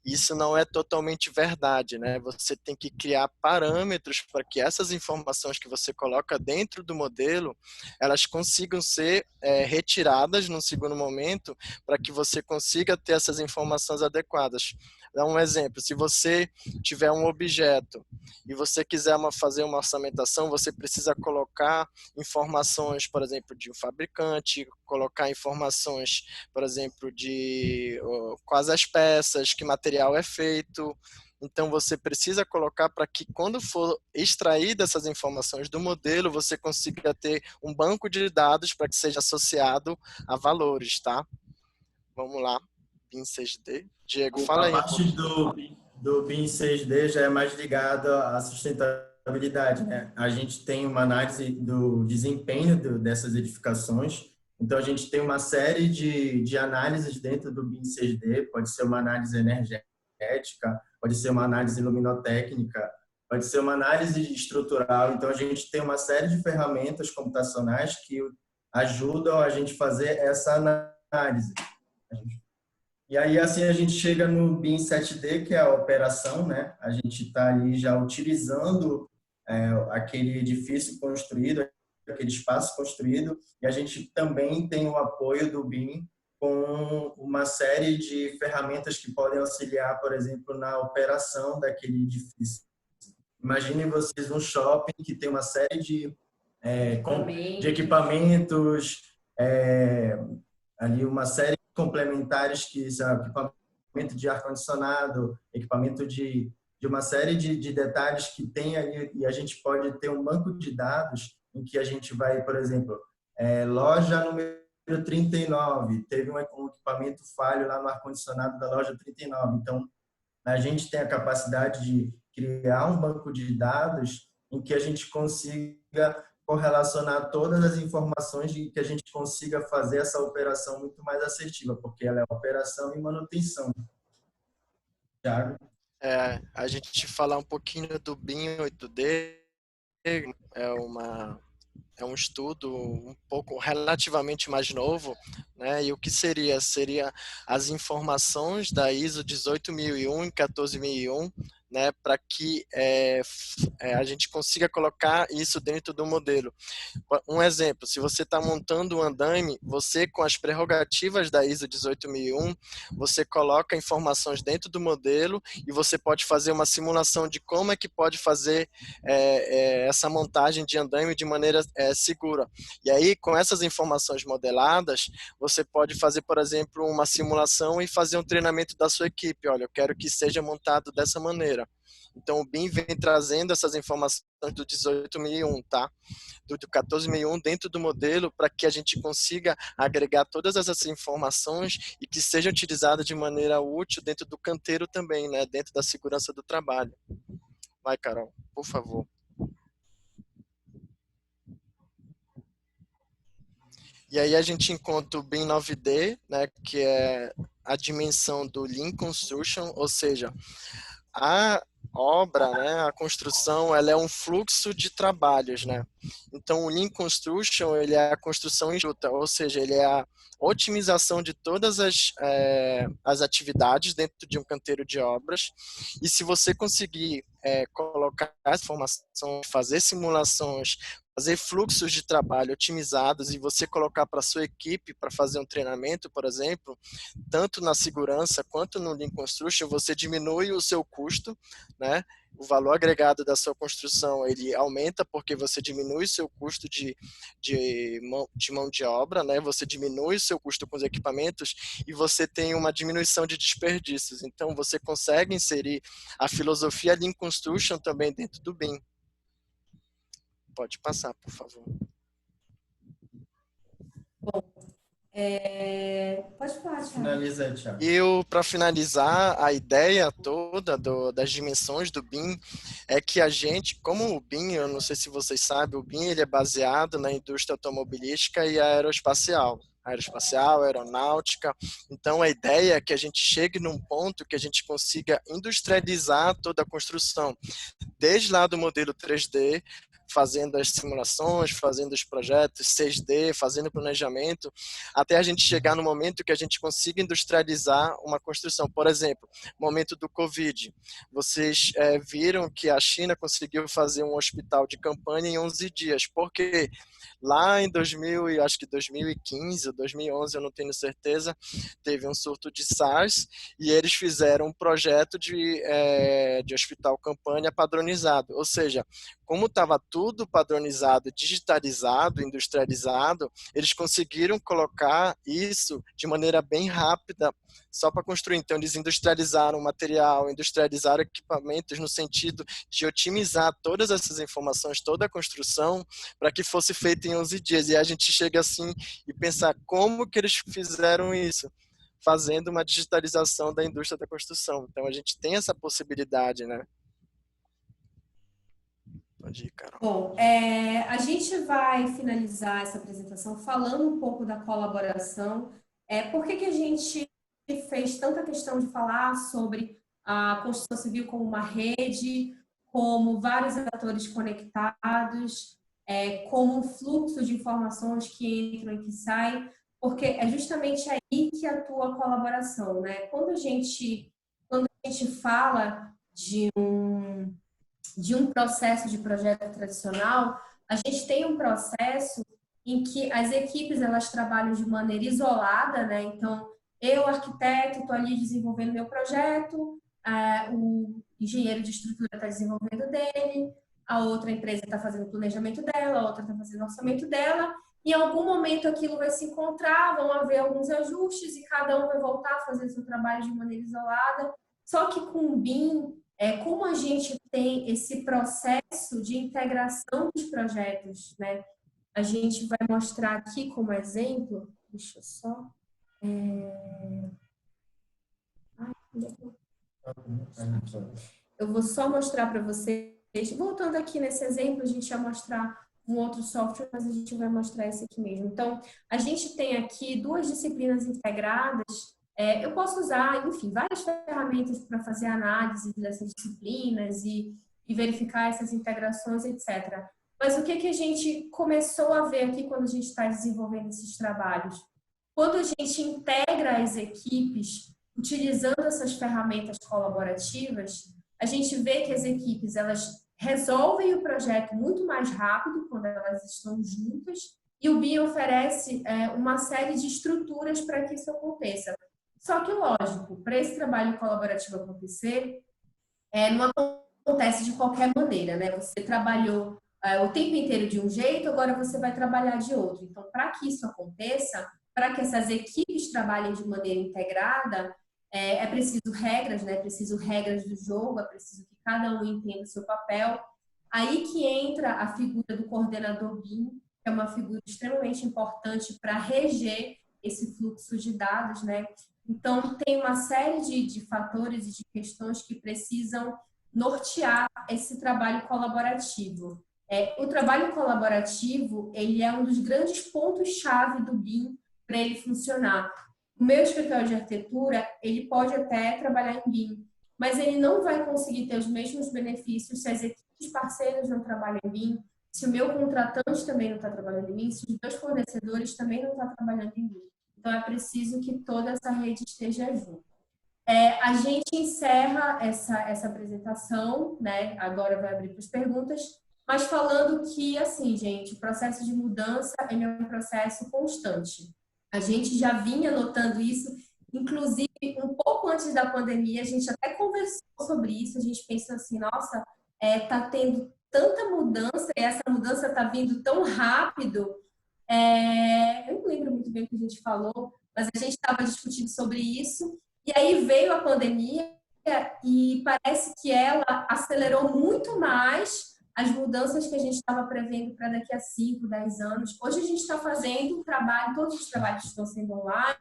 isso não é totalmente verdade, né? Você tem que criar parâmetros para que essas informações que você coloca dentro do modelo, elas consigam ser retiradas num segundo momento, para que você consiga ter essas informações adequadas. Dá um exemplo, se você tiver um objeto e você quiser fazer uma orçamentação, você precisa colocar informações, por exemplo, de um fabricante, colocar informações, por exemplo, de quais as peças, que material é feito. Então, você precisa colocar para que, quando for extrair dessas informações do modelo, você consiga ter um banco de dados para que seja associado a valores, tá? Vamos lá, BIM 6D. Diego, fala aí.
A parte do BIM 6D já é mais ligado à sustentabilidade, né? A gente tem uma análise do desempenho dessas edificações. Então, a gente tem uma série de análises dentro do BIM 6D. Pode ser uma análise energética, pode ser uma análise luminotécnica, pode ser uma análise estrutural. Então, a gente tem uma série de ferramentas computacionais que ajudam a gente fazer essa análise. E aí, assim, a gente chega no BIM 7D, que é a operação, né? A gente está ali já utilizando aquele edifício construído, aquele espaço construído, e a gente também tem o apoio do BIM com uma série de ferramentas que podem auxiliar, por exemplo, na operação daquele edifício. Imaginem vocês um shopping que tem uma série de equipamentos, ali uma série de complementares, que são equipamento de ar-condicionado, equipamento de uma série de detalhes que tem ali, e a gente pode ter um banco de dados em que a gente vai, por exemplo, loja número 39, teve um equipamento falho lá no ar-condicionado da loja 39. Então, a gente tem a capacidade de criar um banco de dados em que a gente consiga correlacionar todas as informações e que a gente consiga fazer essa operação muito mais assertiva, porque ela é operação e manutenção. Thiago?
A gente falar um pouquinho do BIM 8D é uma é um estudo um pouco relativamente mais novo, né? E o que seria? Seria as informações da ISO 18001 e 14001, né? Para que a gente consiga colocar isso dentro do modelo. Um exemplo, se você está montando um andaime, você com as prerrogativas da ISO 18001, você coloca informações dentro do modelo e você pode fazer uma simulação de como é que pode fazer essa montagem de andaime de maneira segura. E aí, com essas informações modeladas, você pode fazer, por exemplo, uma simulação e fazer um treinamento da sua equipe. Olha, eu quero que seja montado dessa maneira. Então, o BIM vem trazendo essas informações do 18001, tá? Do 14001 dentro do modelo para que a gente consiga agregar todas essas informações e que seja utilizada de maneira útil dentro do canteiro também, né? Dentro da segurança do trabalho. Vai, Carol, por favor. E aí a gente encontra o BIM 9D, né, que é a dimensão do Lean Construction, ou seja, a obra, né, a construção, ela é um fluxo de trabalhos, né? Então, o Lean Construction, ele é a construção enxuta, ou seja, ele é a otimização de todas as atividades dentro de um canteiro de obras. E se você conseguir colocar essa informação, fazer simulações, fazer fluxos de trabalho otimizados e você colocar para a sua equipe para fazer um treinamento, por exemplo, tanto na segurança quanto no Lean Construction, você diminui o seu custo, né? O valor agregado da sua construção ele aumenta porque você diminui o seu custo de mão de obra, né? Você diminui o seu custo com os equipamentos e você tem uma diminuição de desperdícios. Então, você consegue inserir a filosofia Lean Construction também dentro do BIM. Pode passar, por favor.
Bom, pode falar, Thiago.
Finaliza aí, Thiago.
Eu, para finalizar, a ideia toda das dimensões do BIM é que a gente, como o BIM, eu não sei se vocês sabem, o BIM ele é baseado na indústria automobilística e aeroespacial. Aeronáutica. Então, a ideia é que a gente chegue num ponto que a gente consiga industrializar toda a construção, desde lá do modelo 3D, fazendo as simulações, fazendo os projetos 6D, fazendo o planejamento, até a gente chegar no momento que a gente consiga industrializar uma construção. Por exemplo, momento do Covid. Vocês viram que a China conseguiu fazer um hospital de campanha em 11 dias. Por quê? Lá em 2000, acho que 2015 ou 2011, eu não tenho certeza, teve um surto de SARS e eles fizeram um projeto de hospital campanha padronizado. Ou seja, como estava tudo padronizado, digitalizado, industrializado, eles conseguiram colocar isso de maneira bem rápida só para construir. Então, eles industrializaram o material, industrializaram equipamentos no sentido de otimizar todas essas informações, toda a construção, para que fosse feito em 11 dias. E a gente chega assim e pensar como que eles fizeram isso, fazendo uma digitalização da indústria da construção. Então, a gente tem essa possibilidade, né? Pode ir, Carol.
Bom, a gente vai finalizar essa apresentação falando um pouco da colaboração. Por que a gente fez tanta questão de falar sobre a construção civil como uma rede, como vários atores conectados, como um fluxo de informações que entram e que saem, porque é justamente aí que atua a colaboração, né? Quando a gente fala de um processo de projeto tradicional, a gente tem um processo em que as equipes elas trabalham de maneira isolada, né? Então, eu, arquiteto, estou ali desenvolvendo meu projeto, o engenheiro de estrutura está desenvolvendo dele, a outra empresa está fazendo o planejamento dela, a outra está fazendo o orçamento dela, e em algum momento aquilo vai se encontrar, vão haver alguns ajustes e cada um vai voltar a fazer o seu trabalho de maneira isolada. Só que com o BIM, como a gente tem esse processo de integração dos projetos, né? A gente vai mostrar aqui como exemplo, deixa eu só... Eu vou só mostrar para vocês, voltando aqui nesse exemplo, a gente ia mostrar um outro software, mas a gente vai mostrar esse aqui mesmo. Então, a gente tem aqui duas disciplinas integradas Eu posso usar, enfim, várias ferramentas para fazer análise dessas disciplinas e verificar essas integrações, etc. Mas o que a gente começou a ver aqui quando a gente está desenvolvendo esses trabalhos? Quando a gente integra as equipes utilizando essas ferramentas colaborativas, a gente vê que as equipes elas resolvem o projeto muito mais rápido quando elas estão juntas e o BIM oferece uma série de estruturas para que isso aconteça. Só que, lógico, para esse trabalho colaborativo acontecer, não acontece de qualquer maneira, né? Você trabalhou o tempo inteiro de um jeito, agora você vai trabalhar de outro. Então, para que isso aconteça, para que essas equipes trabalhem de maneira integrada, é preciso regras, né? É preciso regras do jogo, é preciso que cada um entenda o seu papel. Aí que entra a figura do coordenador BIM, que é uma figura extremamente importante para reger esse fluxo de dados, né? Então, tem uma série de fatores e de questões que precisam nortear esse trabalho colaborativo. O trabalho colaborativo, ele é um dos grandes pontos-chave do BIM para ele funcionar. O meu escritório de arquitetura, ele pode até trabalhar em BIM, mas ele não vai conseguir ter os mesmos benefícios se as equipes parceiras não trabalham em BIM, se o meu contratante também não está trabalhando em BIM, se os meus fornecedores também não estão trabalhando em BIM. Então, é preciso que toda essa rede esteja junto. A gente encerra essa apresentação, né? Agora vai abrir para as perguntas, mas falando que, assim, gente, o processo de mudança ele é um processo constante. A gente já vinha notando isso, inclusive, um pouco antes da pandemia, a gente até conversou sobre isso, a gente pensou assim, nossa, tá tendo tanta mudança, e essa mudança está vindo tão rápido. Eu não lembro muito bem o que a gente falou, mas a gente estava discutindo sobre isso, e aí veio a pandemia e parece que ela acelerou muito mais as mudanças que a gente estava prevendo para daqui a 5, 10 anos. Hoje a gente está fazendo um trabalho, todos os trabalhos estão sendo online,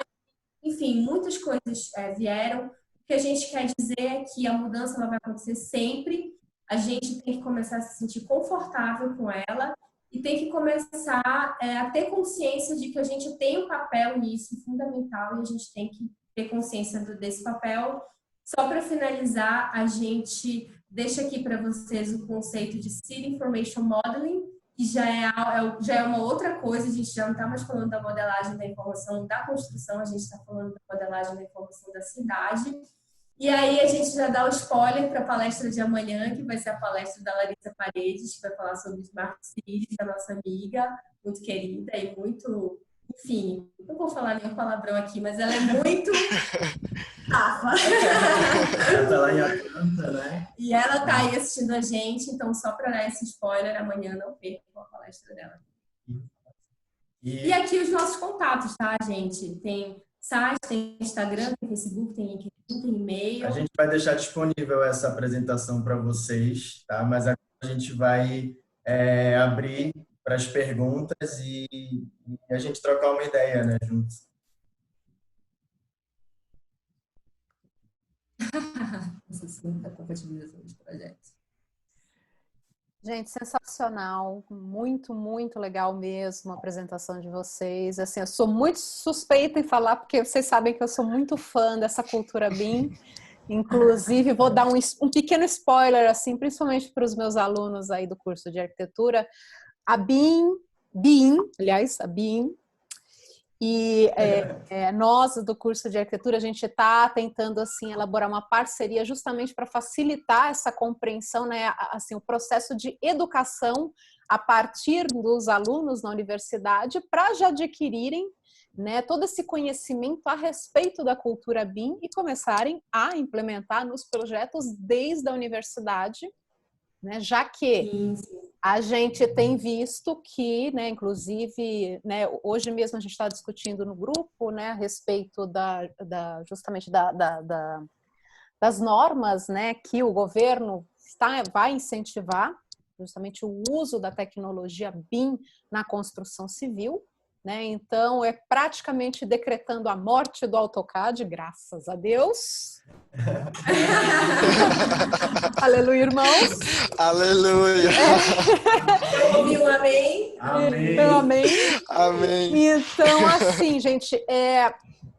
enfim, muitas coisas vieram. O que a gente quer dizer é que a mudança ela vai acontecer sempre, a gente tem que começar a se sentir confortável com ela, e tem que começar a ter consciência de que a gente tem um papel nisso fundamental e a gente tem que ter consciência desse papel. Só para finalizar, a gente deixa aqui para vocês o conceito de City Information Modeling, que já é uma outra coisa, a gente já não está mais falando da modelagem da informação da construção, a gente está falando da modelagem da informação da cidade. E aí a gente já dá o spoiler para a palestra de amanhã, que vai ser a palestra da Larissa Paredes, que vai falar sobre Smart Cities, a nossa amiga, muito querida e muito... Enfim, não vou falar nenhum palavrão aqui, mas ela é muito... Tafa.
Ela está lá em Atlanta, né?
E ela está aí assistindo a gente, então só para dar esse spoiler, amanhã não percam a palestra dela. E aqui os nossos contatos, tá, gente? Tem site, tem Instagram, tem Facebook, tem LinkedIn, tem e-mail.
A gente vai deixar disponível essa apresentação para vocês, tá? Mas agora a gente vai abrir para as perguntas e a gente trocar uma ideia, né, juntos.
Essa compatibilização dos projetos.
Gente, sensacional, muito, muito legal mesmo a apresentação de vocês. Assim, eu sou muito suspeita em falar, porque vocês sabem que eu sou muito fã dessa cultura BIM. Inclusive, vou dar um pequeno spoiler, assim, principalmente para os meus alunos aí do curso de arquitetura. A BIM, a BIM, e nós do curso de arquitetura, a gente está tentando assim elaborar uma parceria justamente para facilitar essa compreensão, né, assim, o processo de educação a partir dos alunos na universidade para já adquirirem, né, todo esse conhecimento a respeito da cultura BIM e começarem a implementar nos projetos desde a universidade, né, já que a gente tem visto que, né, inclusive, né, hoje mesmo a gente está discutindo no grupo, né, a respeito justamente das normas, né, que o governo vai incentivar, justamente o uso da tecnologia BIM na construção civil, né? Então, é praticamente decretando a morte do AutoCAD, graças a Deus. Aleluia, irmãos.
Aleluia.
Eu ouvi um amém.
Amém.
Então, amém.
Amém.
Então, assim, gente,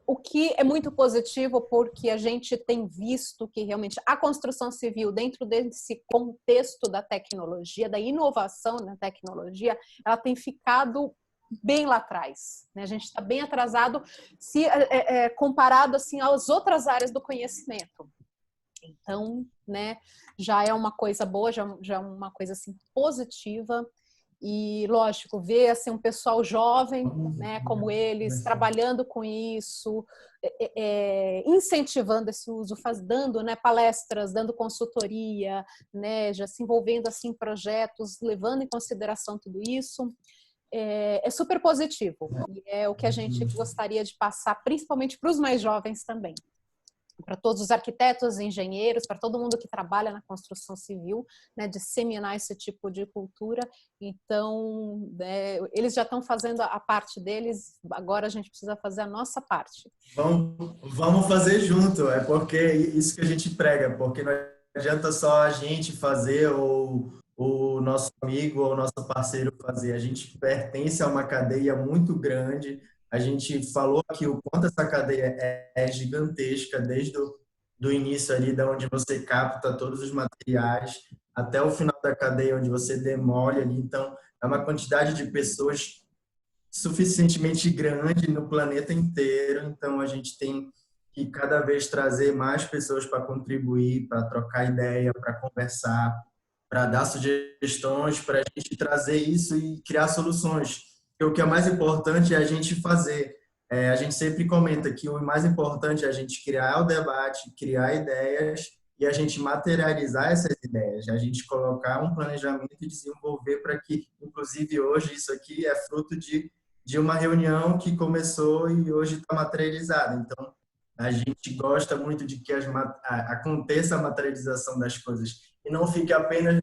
o que é muito positivo, porque a gente tem visto que realmente a construção civil, dentro desse contexto da tecnologia, da inovação na tecnologia, ela tem ficado bem lá atrás, né? A gente está bem atrasado se comparado assim às outras áreas do conhecimento. Então, né, já é uma coisa boa, já é uma coisa assim positiva. E, lógico, ver assim, um pessoal jovem, né, como eles, trabalhando com isso, incentivando esse uso, dando, né, palestras, dando consultoria, né, já se envolvendo assim, em projetos, levando em consideração tudo isso, é super positivo. E é o que a gente gostaria de passar, principalmente para os mais jovens também. Para todos os arquitetos, engenheiros, para todo mundo que trabalha na construção civil, né, disseminar esse tipo de cultura. Então, eles já estão fazendo a parte deles, agora a gente precisa fazer a nossa parte.
Vamos fazer junto, é porque isso que a gente prega, porque não adianta só a gente fazer ou o nosso amigo ou o nosso parceiro fazer, a gente pertence a uma cadeia muito grande. A gente falou aqui o quanto essa cadeia é gigantesca, desde do início ali, da onde você capta todos os materiais, até o final da cadeia, onde você demole ali. Então, é uma quantidade de pessoas suficientemente grande no planeta inteiro. Então, a gente tem que cada vez trazer mais pessoas para contribuir, para trocar ideia, para conversar, para dar sugestões, para a gente trazer isso e criar soluções. Porque o que é mais importante é a gente fazer. A gente sempre comenta que o mais importante é a gente criar o debate, criar ideias e a gente materializar essas ideias, a gente colocar um planejamento e desenvolver para que, inclusive hoje, isso aqui é fruto de uma reunião que começou e hoje está materializada. Então, a gente gosta muito de que aconteça a materialização das coisas e não fique apenas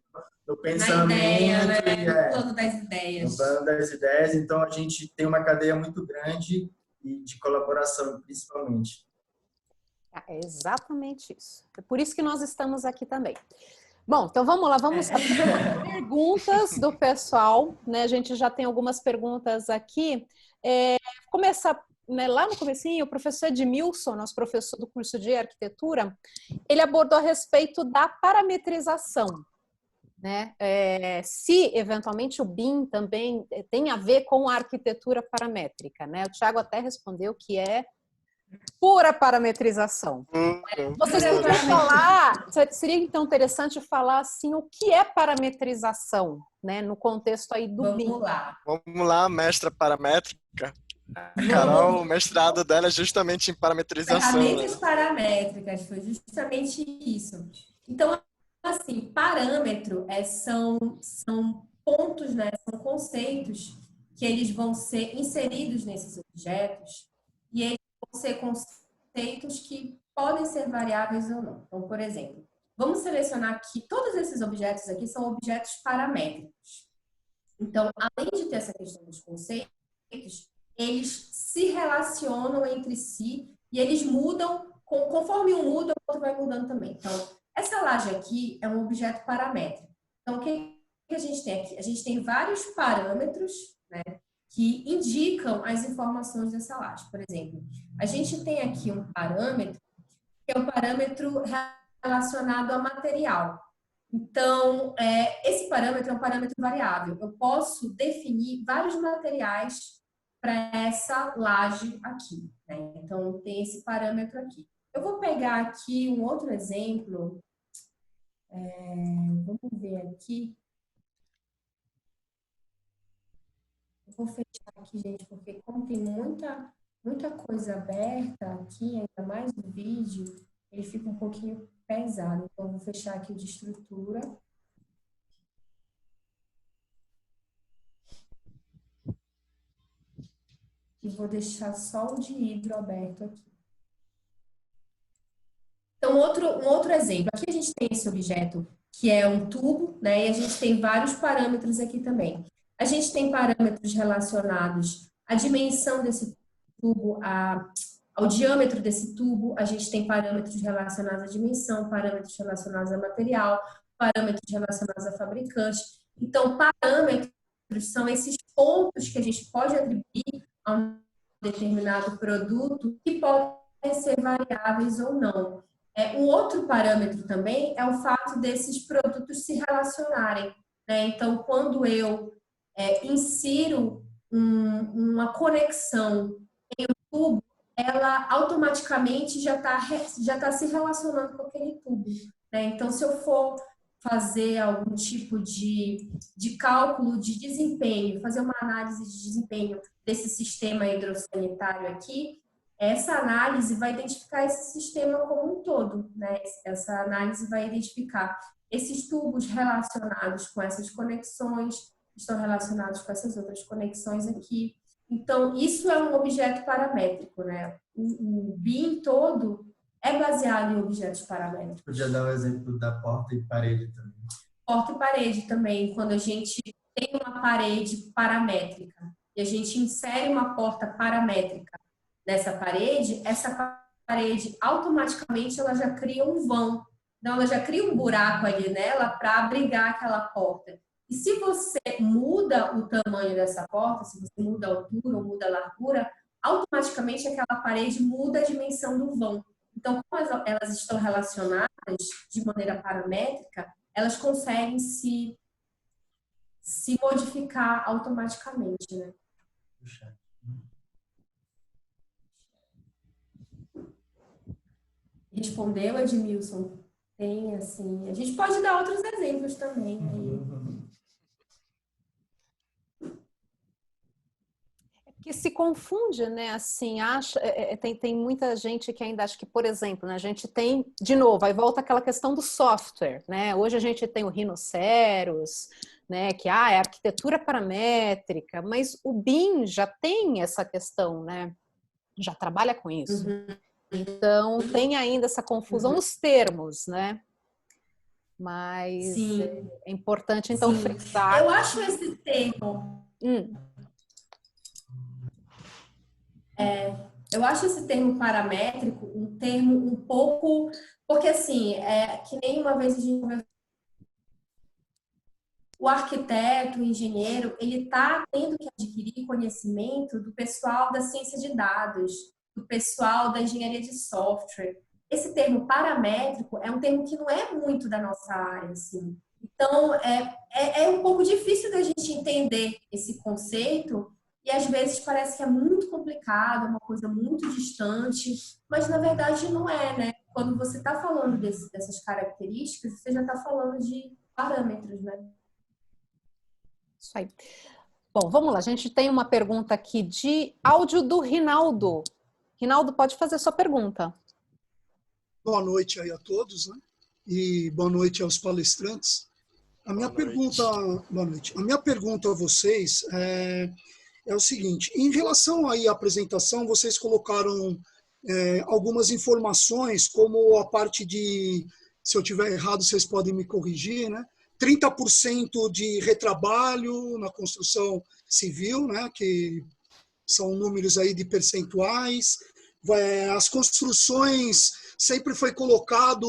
no pensamento,
na ideia, né? No plano das ideias.
No plano das ideias. Então, a gente tem uma cadeia muito grande e de colaboração, principalmente.
É exatamente isso. É por isso que nós estamos aqui também. Bom, então vamos lá, vamos fazer perguntas do pessoal, né? A gente já tem algumas perguntas aqui. Começar, né, lá no comecinho, o professor Edmilson, nosso professor do curso de arquitetura, ele abordou a respeito da parametrização, né? Se eventualmente o BIM também tem a ver com a arquitetura paramétrica, né? O Thiago até respondeu que é pura parametrização. Vocês poderiam falar, seria então interessante falar assim, o que é parametrização, né, no contexto aí do BIM.
Vamos lá, mestra paramétrica. A Carol, o mestrado dela é justamente em parametrização.
Ferramentas paramétricas, foi justamente isso. Então, assim, parâmetro são pontos, né, são conceitos que eles vão ser inseridos nesses objetos e eles vão ser conceitos que podem ser variáveis ou não. Então, por exemplo, vamos selecionar que todos esses objetos aqui são objetos paramétricos. Então, além de ter essa questão dos conceitos, eles se relacionam entre si e eles mudam, conforme um muda, o outro vai mudando também. Então, essa laje aqui é um objeto paramétrico. Então, o que a gente tem aqui? A gente tem vários parâmetros, né, que indicam as informações dessa laje. Por exemplo, a gente tem aqui um parâmetro, que é um parâmetro relacionado a material. Então, esse parâmetro é um parâmetro variável. Eu posso definir vários materiais para essa laje aqui, né? Então, tem esse parâmetro aqui. Eu vou pegar aqui um outro exemplo. Vamos ver aqui. Eu vou fechar aqui, gente, porque como tem muita coisa aberta aqui, ainda mais no vídeo, ele fica um pouquinho pesado. Então, eu vou fechar aqui o de estrutura. E vou deixar só o de hidro aberto aqui. Então, um outro exemplo. Aqui a gente tem esse objeto, que é um tubo, né? E a gente tem vários parâmetros aqui também. A gente tem parâmetros relacionados à dimensão desse tubo, ao diâmetro desse tubo. A gente tem parâmetros relacionados à dimensão, parâmetros relacionados a material, parâmetros relacionados a fabricante. Então, parâmetros são esses pontos que a gente pode atribuir ao determinado produto que podem ser variáveis ou não. Um outro parâmetro também é o fato desses produtos se relacionarem, né? Então, quando eu insiro uma conexão em um tubo, ela automaticamente já tá se relacionando com aquele tubo, né? Então, se eu for fazer algum tipo de cálculo de desempenho, fazer uma análise de desempenho desse sistema hidrossanitário aqui, essa análise vai identificar esse sistema como um todo, né? Essa análise vai identificar esses tubos relacionados com essas conexões, estão relacionados com essas outras conexões aqui. Então, isso é um objeto paramétrico, né? O BIM todo é baseado em objetos paramétricos.
Podia dar o exemplo da porta e parede também.
Porta e parede também, quando a gente tem uma parede paramétrica e a gente insere uma porta paramétrica nessa parede, essa parede automaticamente ela já cria um vão. Então, ela já cria um buraco ali nela para abrigar aquela porta. E se você muda o tamanho dessa porta, se você muda a altura ou muda a largura, automaticamente aquela parede muda a dimensão do vão. Então, como elas estão relacionadas de maneira paramétrica, elas conseguem se modificar automaticamente, né? Respondeu, Edmilson? Tem, assim... A gente pode dar outros exemplos também.
Que se confunde, né? Assim, acha, tem muita gente que ainda acha que, por exemplo, né, a gente tem, de novo, aí volta aquela questão do software, né? Hoje a gente tem o Rhinoceros, né? Que é arquitetura paramétrica, mas o BIM já tem essa questão, né? Já trabalha com isso. Então tem ainda essa confusão nos termos, né? Mas
Sim.
é importante então frisar.
Eu acho esse termo. Eu acho esse termo paramétrico um termo um pouco... Porque, assim, que nem uma vez a gente conversou, o arquiteto, o engenheiro, ele está tendo que adquirir conhecimento do pessoal da ciência de dados, do pessoal da engenharia de software. Esse termo paramétrico é um termo que não é muito da nossa área, assim. Então, é um pouco difícil da gente entender esse conceito e, às vezes, parece que é muito complicado, uma coisa muito distante, mas, na verdade, não é, né? Quando você está falando dessas características, você já está falando de parâmetros, né?
Isso aí. Bom, vamos lá. A gente tem uma pergunta aqui de áudio do Rinaldo. Rinaldo, pode fazer sua pergunta.
Boa noite aí a todos, né? E boa noite aos palestrantes. Boa noite. A minha pergunta a vocês é o seguinte: em relação aí à apresentação, vocês colocaram algumas informações, como a parte de, se eu tiver errado, vocês podem me corrigir, né? 30% de retrabalho na construção civil, né? Que são números aí de percentuais. As construções, sempre foi colocado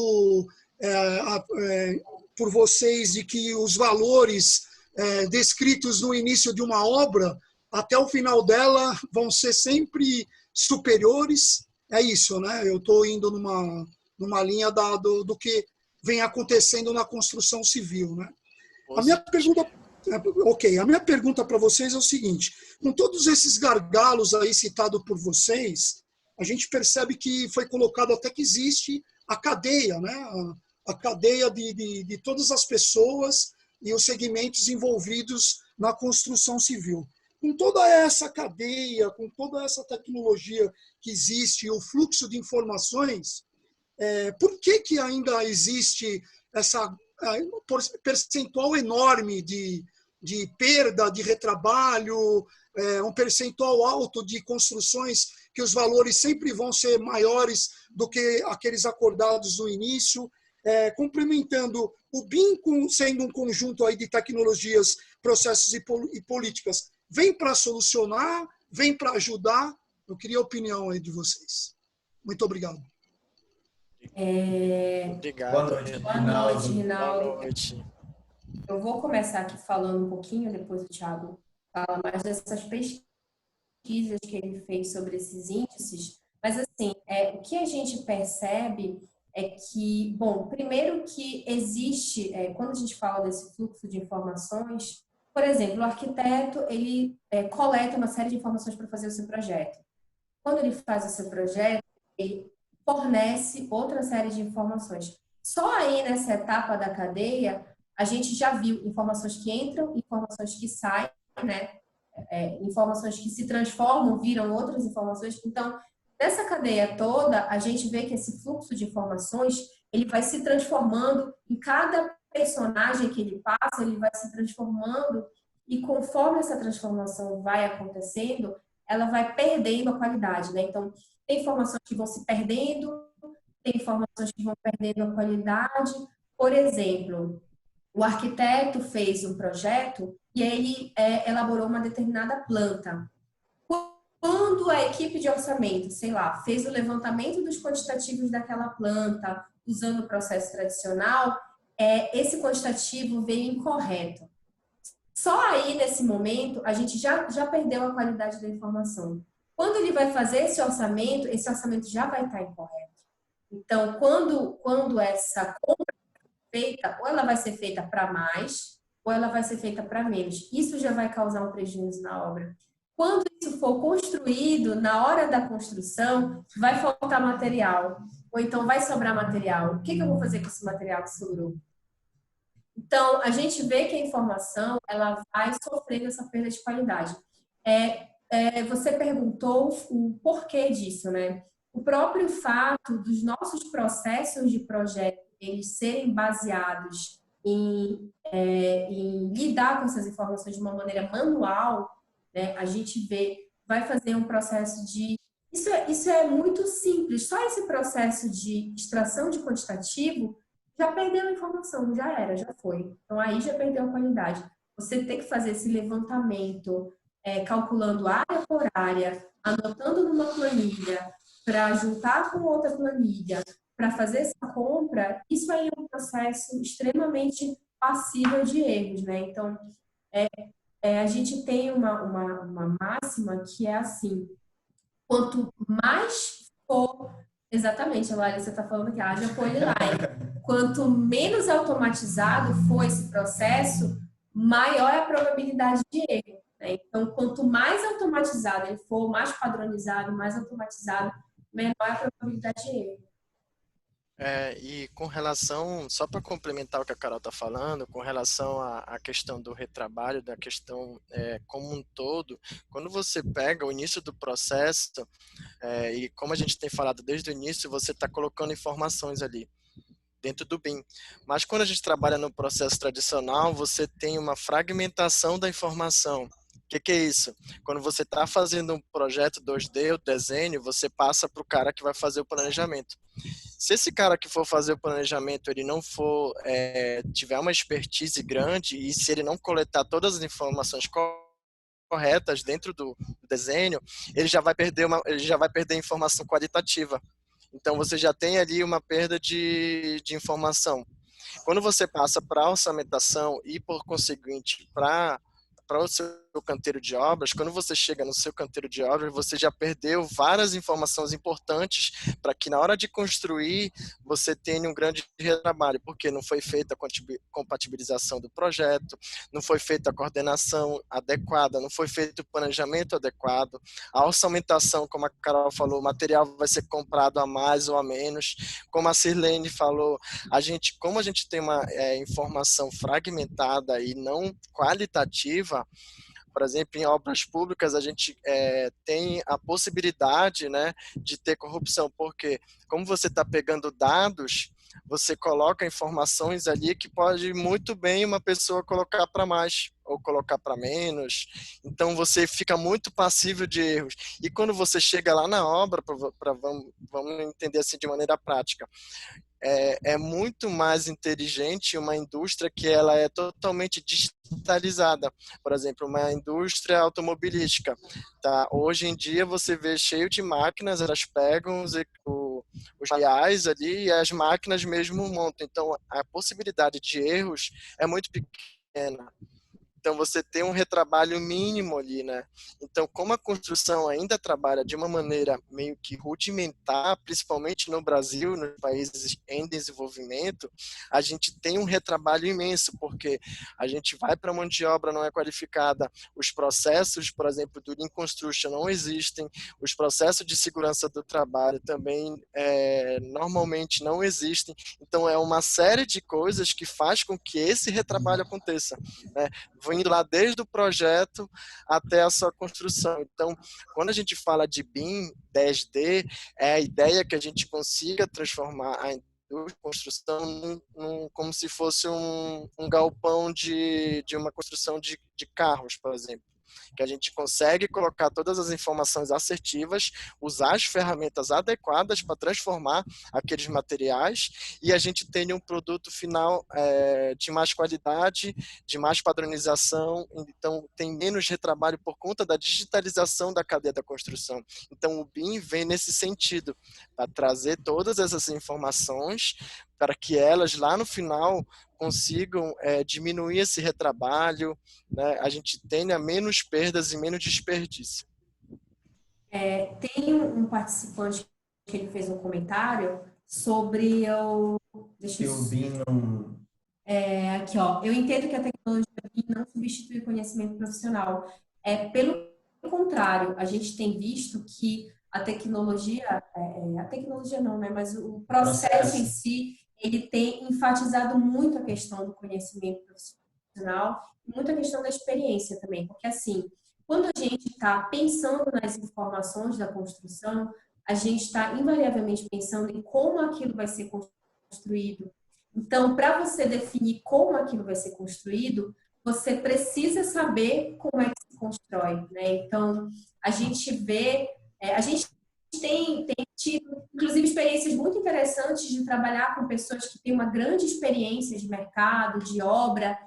por vocês de que os valores descritos no início de uma obra, até o final dela, vão ser sempre superiores. É isso, né? Eu estou indo numa linha do que vem acontecendo na construção civil, né? A minha pergunta para vocês é o seguinte: com todos esses gargalos aí citados por vocês, a gente percebe que foi colocado até que existe a cadeia, né? A cadeia de todas as pessoas e os segmentos envolvidos na construção civil. Com toda essa cadeia, com toda essa tecnologia que existe, o fluxo de informações, por que ainda existe essa percentual enorme de perda, de retrabalho, um percentual alto de construções que os valores sempre vão ser maiores do que aqueles acordados no início, complementando o BIM sendo um conjunto aí de tecnologias, processos e políticas, vem para solucionar, vem para ajudar? Eu queria a opinião aí de vocês. Muito obrigado.
Obrigado.
Boa noite, Rinaldo.
Boa noite.
Eu vou começar aqui falando um pouquinho, depois o Thiago fala mais dessas pesquisas pesquisas que ele fez sobre esses índices, mas assim, o que a gente percebe é que, bom, primeiro que existe, quando a gente fala desse fluxo de informações, por exemplo, o arquiteto, ele coleta uma série de informações para fazer o seu projeto. Quando ele faz o seu projeto, ele fornece outra série de informações. Só aí nessa etapa da cadeia, a gente já viu informações que entram, informações que saem, né? Informações que se transformam, viram outras informações. Então, nessa cadeia toda, a gente vê que esse fluxo de informações, ele vai se transformando em cada personagem que ele passa, ele vai se transformando e conforme essa transformação vai acontecendo, ela vai perdendo a qualidade, né? Então, tem informações que vão se perdendo, tem informações que vão perdendo a qualidade. Por exemplo, o arquiteto fez um projeto e ele elaborou uma determinada planta. Quando a equipe de orçamento, sei lá, fez o levantamento dos quantitativos daquela planta, usando o processo tradicional, esse quantitativo veio incorreto. Só aí, nesse momento, a gente já perdeu a qualidade da informação. Quando ele vai fazer esse orçamento já vai estar incorreto. Então, quando essa compra é feita, ou ela vai ser feita para mais, ou ela vai ser feita para menos. Isso já vai causar um prejuízo na obra. Quando isso for construído, na hora da construção, vai faltar material, ou então vai sobrar material. O que eu vou fazer com esse material que sobrou? Então, a gente vê que a informação ela vai sofrendo essa perda de qualidade. Você perguntou o porquê disso, né? O próprio fato dos nossos processos de projeto eles serem baseados em lidar com essas informações de uma maneira manual, né? A gente vai fazer um processo de... Isso é muito simples. Só esse processo de extração de quantitativo já perdeu a informação, já foi. Então, aí já perdeu a qualidade. Você tem que fazer esse levantamento, calculando área por área, anotando numa planilha, para juntar com outra planilha, para fazer essa compra, isso aí é um processo extremamente passível de erros, né? Então, a gente tem uma máxima que é assim, quanto mais for... Exatamente, Laila, você está falando que haja polyline. Quanto menos automatizado for esse processo, maior é a probabilidade de erro, né? Então, quanto mais automatizado ele for, mais padronizado, mais automatizado, menor é a probabilidade de erro.
E com relação, só para complementar o que a Carol está falando, com relação à questão do retrabalho, da questão como um todo, quando você pega o início do processo, e como a gente tem falado desde o início, você está colocando informações ali dentro do BIM. Mas quando a gente trabalha no processo tradicional, você tem uma fragmentação da informação. O que é isso? Quando você está fazendo um projeto 2D, o desenho, você passa para o cara que vai fazer o planejamento. Se esse cara que for fazer o planejamento, ele não for, tiver uma expertise grande e se ele não coletar todas as informações corretas dentro do desenho, ele já vai perder informação qualitativa. Então, você já tem ali uma perda de informação. Quando você passa para a orçamentação e, por conseguinte, para o seu canteiro de obras, quando você chega no seu canteiro de obras, você já perdeu várias informações importantes para que na hora de construir você tenha um grande retrabalho, porque não foi feita a compatibilização do projeto, não foi feita a coordenação adequada, não foi feito o planejamento adequado, a orçamentação, como a Carol falou, o material vai ser comprado a mais ou a menos, como a Sirlene falou, como a gente tem uma informação fragmentada e não qualitativa, por exemplo, em obras públicas, a gente tem a possibilidade, né, de ter corrupção, porque como você está pegando dados, você coloca informações ali que pode muito bem uma pessoa colocar para mais ou colocar para menos, então você fica muito passível de erros. E quando você chega lá na obra, vamos entender assim de maneira prática, é muito mais inteligente uma indústria que ela é totalmente digitalizada. Por exemplo, uma indústria automobilística. Tá? Hoje em dia você vê cheio de máquinas, elas pegam os reais ali e as máquinas mesmo montam. Então, a possibilidade de erros é muito pequena. Então, você tem um retrabalho mínimo ali, né? Então, como a construção ainda trabalha de uma maneira meio que rudimentar, principalmente no Brasil, nos países em desenvolvimento, a gente tem um retrabalho imenso, porque a gente vai para a mão de obra não é qualificada, os processos, por exemplo, do Lean Construction não existem, os processos de segurança do trabalho também normalmente não existem. Então, é uma série de coisas que faz com que esse retrabalho aconteça, né? Vem lá desde o projeto até a sua construção. Então, quando a gente fala de BIM 10D, é a ideia que a gente consiga transformar a construção como se fosse um galpão de uma construção de carros, por exemplo. Que a gente consegue colocar todas as informações assertivas, usar as ferramentas adequadas para transformar aqueles materiais e a gente tem um produto final de mais qualidade, de mais padronização, então tem menos retrabalho por conta da digitalização da cadeia da construção. Então o BIM vem nesse sentido, para trazer todas essas informações para que elas lá no final consigam diminuir esse retrabalho, né? A gente tenha menos perdas e menos desperdício.
Tem um participante que ele fez um comentário sobre o... Deixa eu...
o BIM não...
aqui, ó. Eu entendo que a tecnologia BIM não substitui o conhecimento profissional. Pelo contrário, a gente tem visto que a tecnologia não, né? Mas o processo em si, ele tem enfatizado muito a questão do conhecimento profissional e muito a questão da experiência também. Porque, assim, quando a gente está pensando nas informações da construção, a gente está invariavelmente pensando em como aquilo vai ser construído. Então, para você definir como aquilo vai ser construído, você precisa saber como é que se constrói, né? Então, a gente vê, a gente tem tido, inclusive, experiências muito interessantes de trabalhar com pessoas que têm uma grande experiência de mercado, de obra,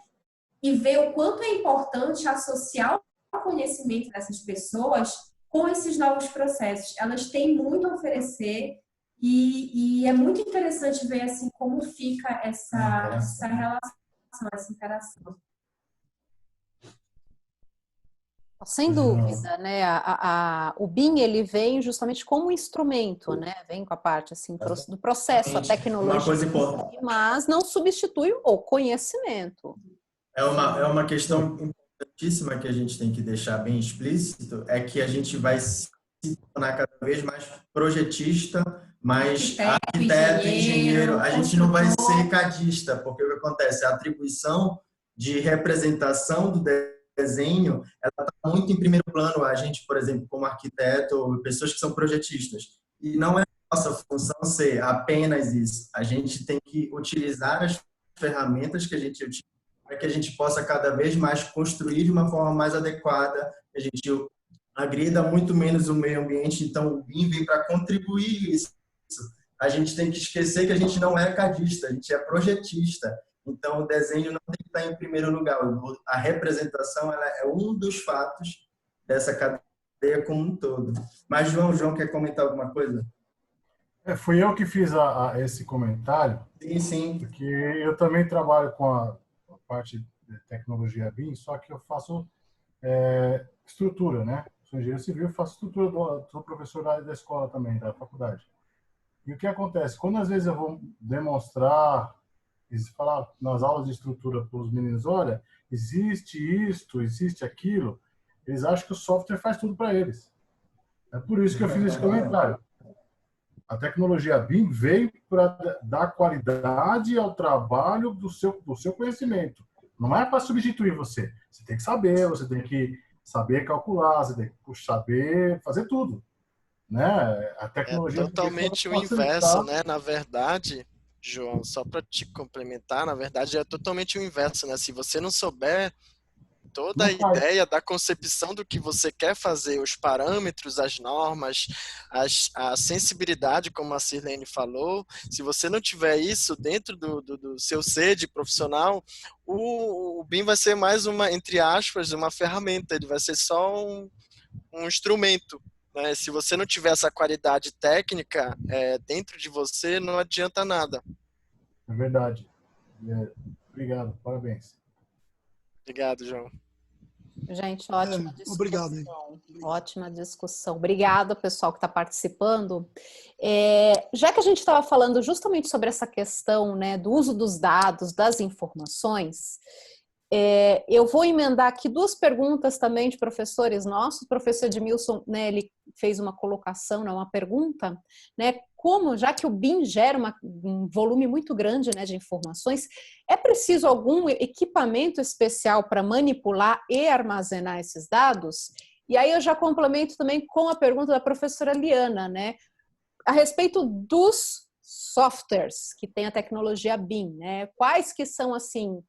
e ver o quanto é importante associar o conhecimento dessas pessoas com esses novos processos. Elas têm muito a oferecer e é muito interessante ver assim como fica essa relação, essa interação.
Sem dúvida, né? O BIM ele vem justamente como instrumento, né? Vem com a parte assim do processo, a tecnologia,
uma coisa importante,
mas não substitui o conhecimento.
É uma questão importantíssima que a gente tem que deixar bem explícito, é que a gente vai se tornar cada vez mais projetista, mais arquiteto, engenheiro. A gente não vai ser cadista, porque o que acontece? A atribuição de representação do desenho, ela está muito em primeiro plano. A gente, por exemplo, como arquiteto, pessoas que são projetistas. E não é nossa função ser apenas isso. A gente tem que utilizar as ferramentas que a gente utiliza para que a gente possa cada vez mais construir de uma forma mais adequada, que a gente agrida muito menos o meio ambiente. Então, o BIM vem para contribuir isso. A gente tem que esquecer que a gente não é cadista, a gente é projetista. Então, o desenho não tem que estar em primeiro lugar. A representação ela é um dos fatos dessa cadeia como um todo. Mas, João quer comentar alguma coisa?
Fui eu que fiz esse comentário.
Sim.
Porque eu também trabalho com a parte de tecnologia BIM, só que eu faço estrutura, né? Sou engenheiro civil, faço estrutura, sou professor da escola também, da faculdade. E o que acontece? Quando às vezes eu vou demonstrar, falar nas aulas de estrutura para os meninos, olha, existe isto, existe aquilo, eles acham que o software faz tudo para eles. É por isso que eu fiz esse comentário. A tecnologia BIM veio para dar qualidade ao trabalho do seu conhecimento. Não é para substituir você. Você tem que saber, você tem que saber calcular, você tem que saber fazer tudo. Né? A tecnologia
é totalmente o inverso, né? Na verdade, João, só para te complementar, na verdade é totalmente o inverso, né? Se você não souber toda a ideia da concepção do que você quer fazer, os parâmetros, as normas, a sensibilidade, como a Sirlene falou, se você não tiver isso dentro do seu ser de profissional, o BIM vai ser mais uma, entre aspas, uma ferramenta, ele vai ser só um instrumento. Né? Se você não tiver essa qualidade técnica dentro de você, não adianta nada.
É verdade. Obrigado, parabéns.
Obrigado, João.
Gente, ótima discussão.
Obrigado.
Ótima discussão. Obrigada, pessoal que está participando. Já que a gente estava falando justamente sobre essa questão, né, do uso dos dados, das informações, eu vou emendar aqui duas perguntas também de professores nossos. O professor Edmilson, né, ele fez uma colocação, né, uma pergunta, né, como, já que o BIM gera um volume muito grande, né, de informações, é preciso algum equipamento especial para manipular e armazenar esses dados? E aí eu já complemento também com a pergunta da professora Liana, né, a respeito dos softwares que tem a tecnologia BIM, né, quais que são, assim,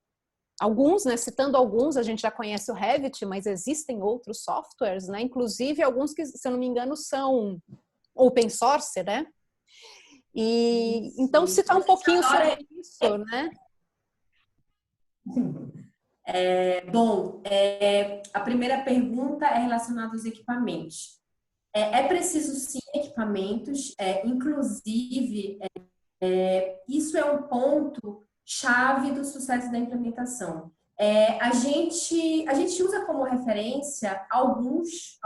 alguns, né, citando alguns, a gente já conhece o Revit, mas existem outros softwares, né, inclusive alguns que, se eu não me engano, são open source, né? E então citar um pouquinho sobre isso, né?
A primeira pergunta é relacionada aos equipamentos. É preciso sim equipamentos, inclusive isso é um ponto chave do sucesso da implementação. A gente usa como referência alguns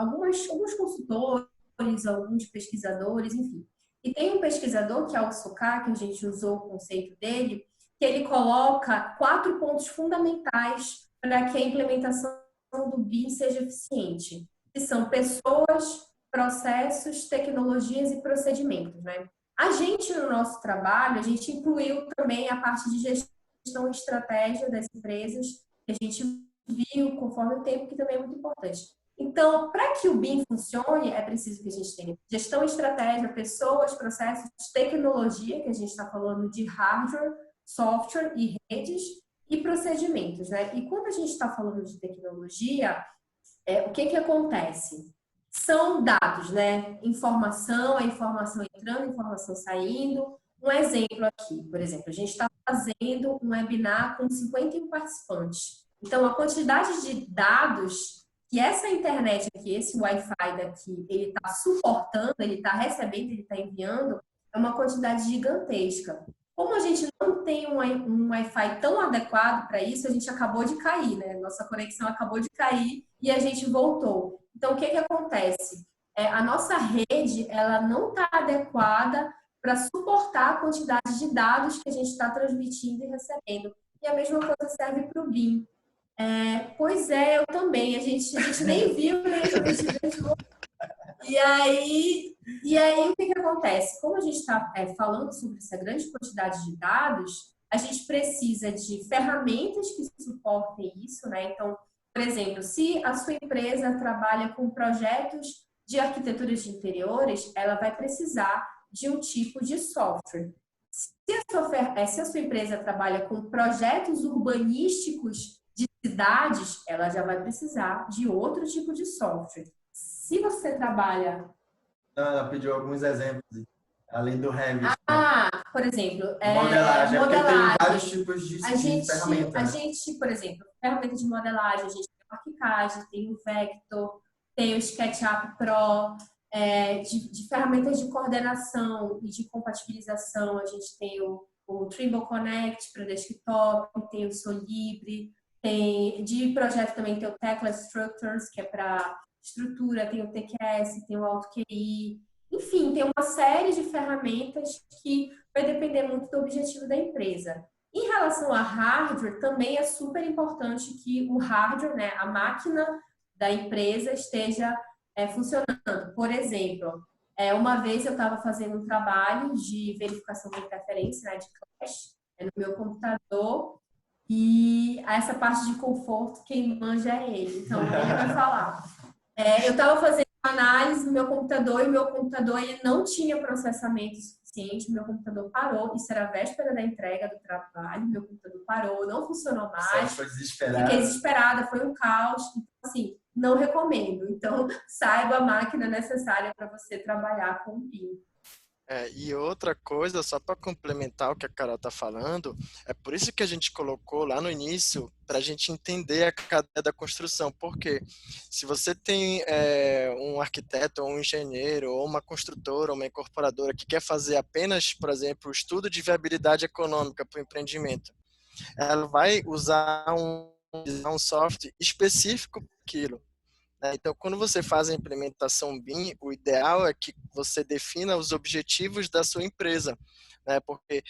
consultores, alguns pesquisadores, enfim. E tem um pesquisador, que é o Soká, que a gente usou o conceito dele, que ele coloca 4 pontos fundamentais para que a implementação do BIM seja eficiente, que são pessoas, processos, tecnologias e procedimentos, né? A gente, no nosso trabalho, a gente incluiu também a parte de gestão e estratégia das empresas, que a gente viu conforme o tempo, que também é muito importante. Então, para que o BIM funcione, é preciso que a gente tenha gestão e estratégia, pessoas, processos, tecnologia, que a gente está falando de hardware, software e redes, e procedimentos, né? E quando a gente está falando de tecnologia, o que acontece? São dados, né? Informação, a informação entrando, informação saindo. Um exemplo aqui, por exemplo, a gente está fazendo um webinar com 51 participantes. Então, a quantidade de dados que essa internet aqui, esse Wi-Fi daqui, ele está suportando, ele está recebendo, ele está enviando, é uma quantidade gigantesca. Como a gente não tem um Wi-Fi tão adequado para isso, a gente acabou de cair, né? Nossa conexão acabou de cair e a gente voltou. Então, o que acontece? A nossa rede, ela não está adequada para suportar a quantidade de dados que a gente está transmitindo e recebendo. E a mesma coisa serve para o BIM. Pois é, eu também. A gente nem viu, né? E aí, o que acontece? Como a gente está falando sobre essa grande quantidade de dados, a gente precisa de ferramentas que suportem isso, né? Então, por exemplo, se a sua empresa trabalha com projetos de arquitetura de interiores, ela vai precisar de um tipo de software. Se a sua empresa trabalha com projetos urbanísticos de cidades, ela já vai precisar de outro tipo de software. Se você trabalha...
Ela pediu alguns exemplos, além do Revit.
Por exemplo...
Modelagem, porque tem vários tipos de ferramenta.
A gente, por exemplo, ferramenta de modelagem, a gente tem o ArchiCAD, tem o Vector, tem o SketchUp Pro, de ferramentas de coordenação e de compatibilização, a gente tem o Trimble Connect para desktop, tem o Solibre, de projeto também tem o Tekla Structures, que é para estrutura, tem o TQS, tem o AutoQI, enfim, tem uma série de ferramentas que vai depender muito do objetivo da empresa. Em relação a hardware, também é super importante que o hardware, né, a máquina da empresa esteja funcionando. Por exemplo, uma vez eu estava fazendo um trabalho de verificação de interferência, né, de clash, no meu computador, e essa parte de conforto, quem manja é ele. Então, ele vai falar. Eu estava fazendo uma análise no meu computador e o meu computador ele não tinha processamento suficiente, meu computador parou, isso era a véspera da entrega do trabalho, meu computador parou, não funcionou mais.
Você foi desesperada.
Fiquei desesperada, foi um caos. Então, assim, não recomendo. Então, saiba a máquina necessária para você trabalhar com o BIM.
E outra coisa, só para complementar o que a Carol está falando, é por isso que a gente colocou lá no início, para a gente entender a cadeia da construção. Porque se você tem um arquiteto, ou um engenheiro, ou uma construtora, ou uma incorporadora que quer fazer apenas, por exemplo, o estudo de viabilidade econômica para o empreendimento, ela vai usar um software específico aquilo. Então, quando você faz a implementação BIM, o ideal é que você defina os objetivos da sua empresa, né? Porque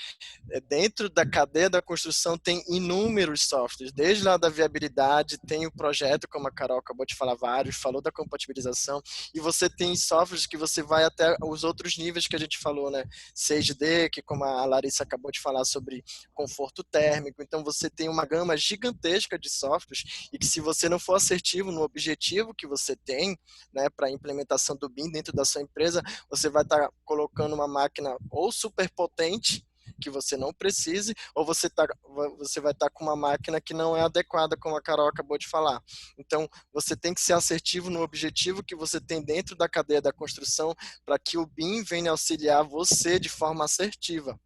dentro da cadeia da construção tem inúmeros softwares, desde lá da viabilidade, tem o projeto, como a Carol acabou de falar, vários, falou da compatibilização, e você tem softwares que você vai até os outros níveis que a gente falou, né? 6D, que como a Larissa acabou de falar sobre conforto térmico, então você tem uma gama gigantesca de softwares, e que se você não for assertivo no objetivo que você tem, né, para a implementação do BIM dentro da sua empresa, você vai estar colocando uma máquina ou super potente, que você não precise, ou você vai estar com uma máquina que não é adequada, como a Carol acabou de falar. Então, você tem que ser assertivo no objetivo que você tem dentro da cadeia da construção, para que o BIM venha auxiliar você de forma assertiva.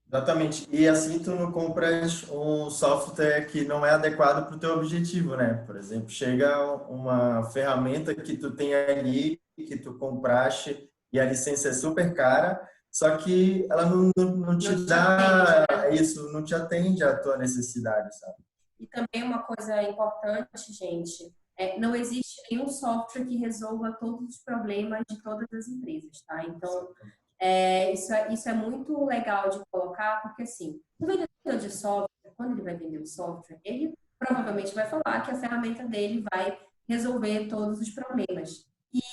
Exatamente. E assim tu não compras um software que não é adequado para o teu objetivo, né? Por exemplo, chega uma ferramenta que tu tem ali, que tu compraste, e a licença é super cara, só que ela não te dá isso, não te atende à tua necessidade, sabe?
E também uma coisa importante, gente, não existe nenhum software que resolva todos os problemas de todas as empresas, tá? Então, isso é muito legal de colocar, porque assim, o vendedor de software, quando ele vai vender o software, ele provavelmente vai falar que a ferramenta dele vai resolver todos os problemas.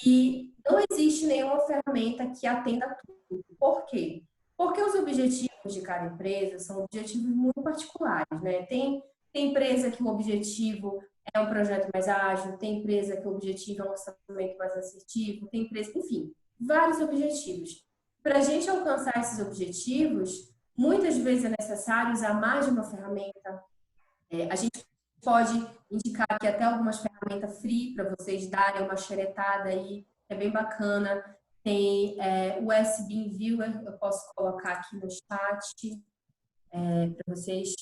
E não existe nenhuma ferramenta que atenda a tudo. Por quê? Porque os objetivos de cada empresa são objetivos muito particulares, né? Tem empresa que o objetivo é um projeto mais ágil, tem empresa que o objetivo é um orçamento mais assertivo, tem empresa, enfim, vários objetivos. Para a gente alcançar esses objetivos, muitas vezes é necessário usar mais de uma ferramenta. A gente pode indicar aqui até algumas ferramentas free para vocês darem uma xeretada aí, é bem bacana. Tem o SBIM Viewer, eu posso colocar aqui no chat para vocês.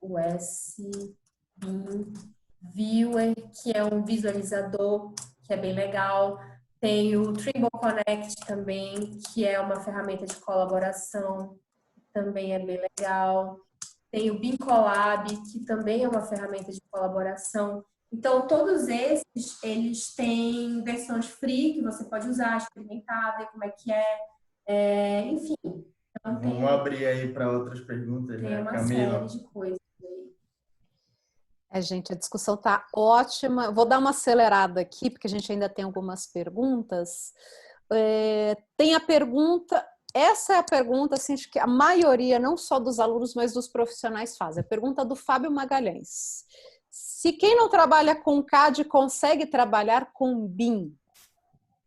O SBIM Viewer, que é um visualizador, que é bem legal. Tem o Trimble Connect também, que é uma ferramenta de colaboração, também é bem legal. Tem o BIM Collab, que também é uma ferramenta de colaboração. Então, todos esses, eles têm versões free que você pode usar, experimentar, ver como é que é. Enfim. Então,
vamos abrir aí para outras perguntas,
tem
né,
uma
Camila?
série de coisas.
Gente, a discussão está ótima. Vou dar uma acelerada aqui, porque a gente ainda tem algumas perguntas. Tem a pergunta, essa é a pergunta assim, acho que a maioria, não só dos alunos, mas dos profissionais faz. A pergunta do Fábio Magalhães. Se quem não trabalha com CAD consegue trabalhar com BIM,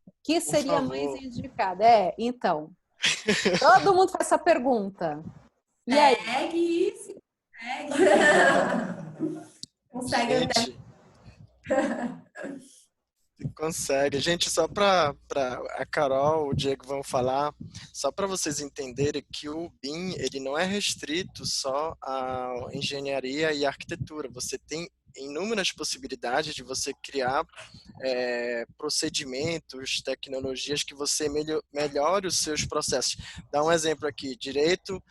o que seria mais indicado? Então, todo mundo faz essa pergunta. E aí?
Segue isso. Consegue
Gente, consegue. Gente, só para a Carol, o Diego vão falar, só para vocês entenderem que o BIM, ele não é restrito só à engenharia e arquitetura. Você tem inúmeras possibilidades de você criar procedimentos, tecnologias que você melhore os seus processos. Dá um exemplo aqui, direito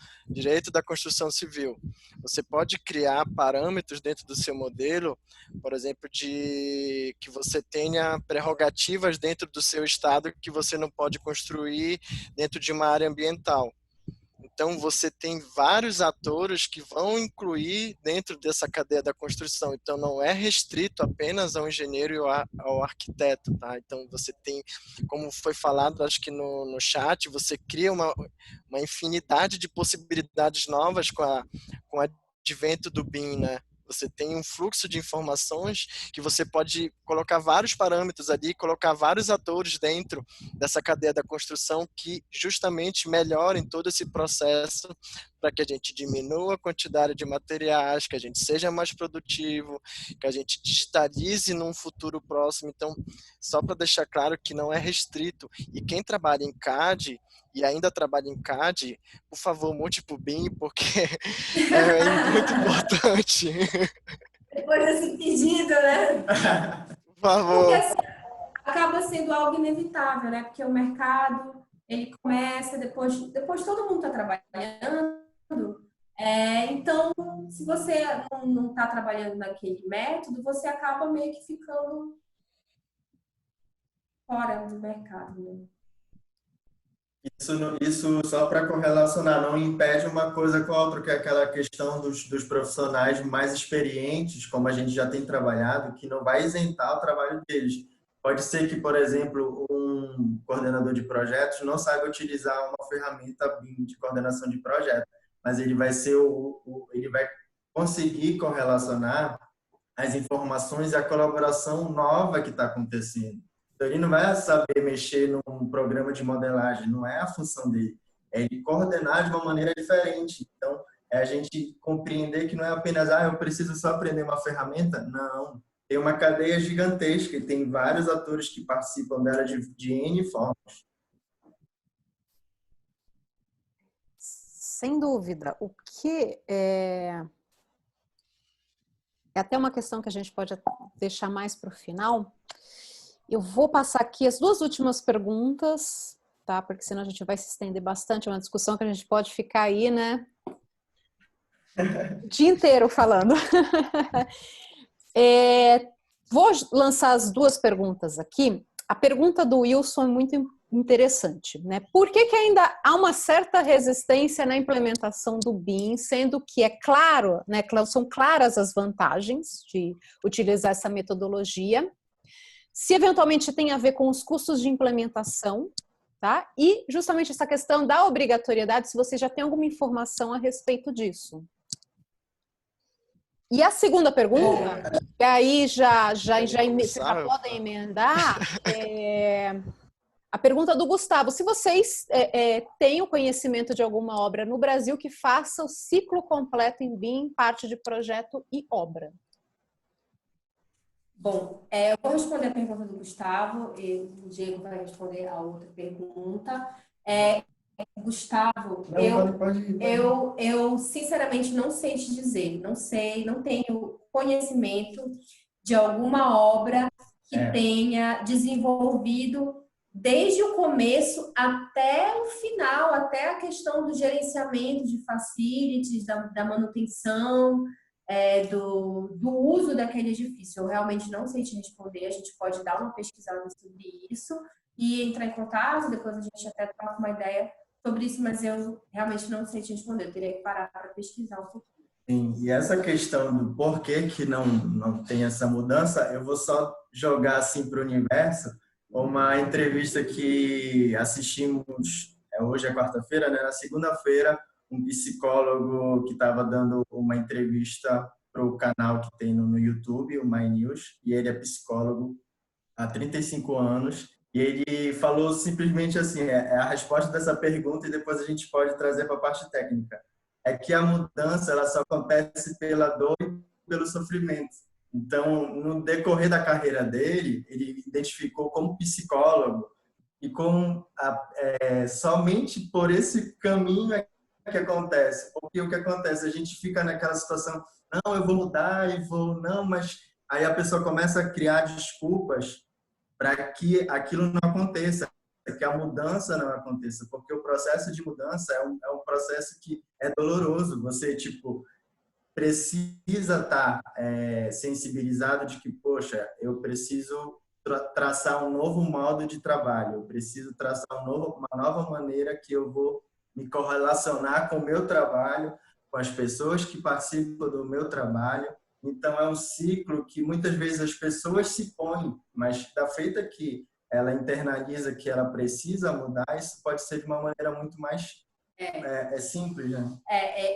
da construção civil. Você pode criar parâmetros dentro do seu modelo, por exemplo, de que você tenha prerrogativas dentro do seu estado que você não pode construir dentro de uma área ambiental. Então, você tem vários atores que vão incluir dentro dessa cadeia da construção. Então, não é restrito apenas ao engenheiro e ao arquiteto, tá? Então, você tem, como foi falado, acho que no chat, você cria uma infinidade de possibilidades novas com o advento do BIM, né? Você tem um fluxo de informações que você pode colocar vários parâmetros ali, colocar vários atores dentro dessa cadeia da construção que justamente melhorem todo esse processo para que a gente diminua a quantidade de materiais, que a gente seja mais produtivo, que a gente digitalize num futuro próximo. Então, só para deixar claro que não é restrito. E quem trabalha em CAD e ainda trabalha em CAD, por favor, mude para o BIM, porque é muito importante.
Depois desse pedido, né?
Por favor.
Porque assim, acaba sendo algo inevitável, né? Porque o mercado, ele começa, depois todo mundo está trabalhando, então se você não está trabalhando naquele método, você acaba meio que ficando fora do mercado, né?
Isso só para correlacionar, não impede uma coisa com a outra, que é aquela questão dos profissionais mais experientes, como a gente já tem trabalhado, que não vai isentar o trabalho deles. Pode ser que, por exemplo, um coordenador de projetos não saiba utilizar uma ferramenta BIM de coordenação de projetos, mas ele vai ser ele vai conseguir correlacionar as informações e a colaboração nova que está acontecendo. Então, ele não vai saber mexer num programa de modelagem, não é a função dele. É ele coordenar de uma maneira diferente. Então, é a gente compreender que não é apenas, eu preciso só aprender uma ferramenta. Não. Tem uma cadeia gigantesca e tem vários atores que participam dela de N formas.
Sem dúvida. O que é até uma questão que a gente pode deixar mais para o final. Eu vou passar aqui as duas últimas perguntas, tá? Porque senão a gente vai se estender bastante. É uma discussão que a gente pode ficar aí, né? O dia inteiro falando. Vou lançar as duas perguntas aqui. A pergunta do Wilson é muito interessante, né? Por que ainda há uma certa resistência na implementação do BIM, sendo que é claro, né? São claras as vantagens de utilizar essa metodologia? Se eventualmente tem a ver com os custos de implementação, tá? E justamente essa questão da obrigatoriedade, se você já tem alguma informação a respeito disso. E a segunda pergunta, que aí vocês já podem emendar, a pergunta do Gustavo. Se vocês têm o conhecimento de alguma obra no Brasil que faça o ciclo completo em BIM, parte de projeto e obra.
Bom, eu vou responder a pergunta do Gustavo e o Diego vai responder a outra pergunta. Gustavo, eu sinceramente não sei te dizer, não tenho conhecimento de alguma obra que tenha desenvolvido desde o começo até o final, até a questão do gerenciamento de facilities, da manutenção, do uso daquele edifício. Eu realmente não sei te responder, a gente pode dar uma pesquisada sobre isso e entrar em contato, depois a gente até troca uma ideia sobre isso, mas eu realmente não sei te responder, eu teria que parar para pesquisar um pouquinho.
Sim, e essa questão do porquê que não tem essa mudança, eu vou só jogar assim para o universo uma entrevista que assistimos, hoje é quarta-feira, né? Na segunda-feira, um psicólogo que estava dando uma entrevista para o canal que tem no YouTube, o My News, e ele é psicólogo há 35 anos, e ele falou simplesmente assim, a resposta dessa pergunta e depois a gente pode trazer para a parte técnica, é que a mudança ela só acontece pela dor e pelo sofrimento. Então, no decorrer da carreira dele, ele identificou como psicólogo e somente por esse caminho que acontece. Porque o que acontece? A gente fica naquela situação, não, eu vou mudar e não, mas aí a pessoa começa a criar desculpas para que aquilo não aconteça, que a mudança não aconteça, porque o processo de mudança é um processo que é doloroso. Você, precisa estar sensibilizado de que, poxa, eu preciso traçar um novo modo de trabalho, eu preciso traçar uma nova maneira que eu vou me correlacionar com o meu trabalho, com as pessoas que participam do meu trabalho. Então, é um ciclo que muitas vezes as pessoas se põem, mas da feita que ela internaliza que ela precisa mudar, isso pode ser de uma maneira muito mais simples, né?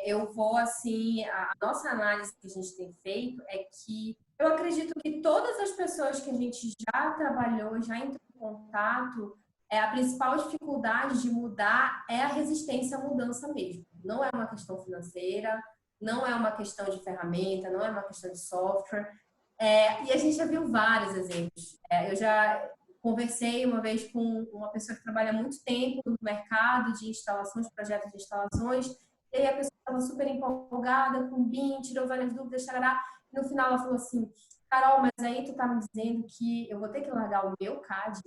Eu vou, assim, a nossa análise que a gente tem feito é que eu acredito que todas as pessoas que a gente já trabalhou, já entrou em contato, a principal dificuldade de mudar é a resistência à mudança mesmo. Não é uma questão financeira, não é uma questão de ferramenta, não é uma questão de software. E a gente já viu vários exemplos. Eu já conversei uma vez com uma pessoa que trabalha há muito tempo no mercado de instalações, projetos de instalações, e aí a pessoa estava super empolgada com o BIM, tirou várias dúvidas, tarará, e no final ela falou assim, Carol, mas aí tu tá me dizendo que eu vou ter que largar o meu CAD?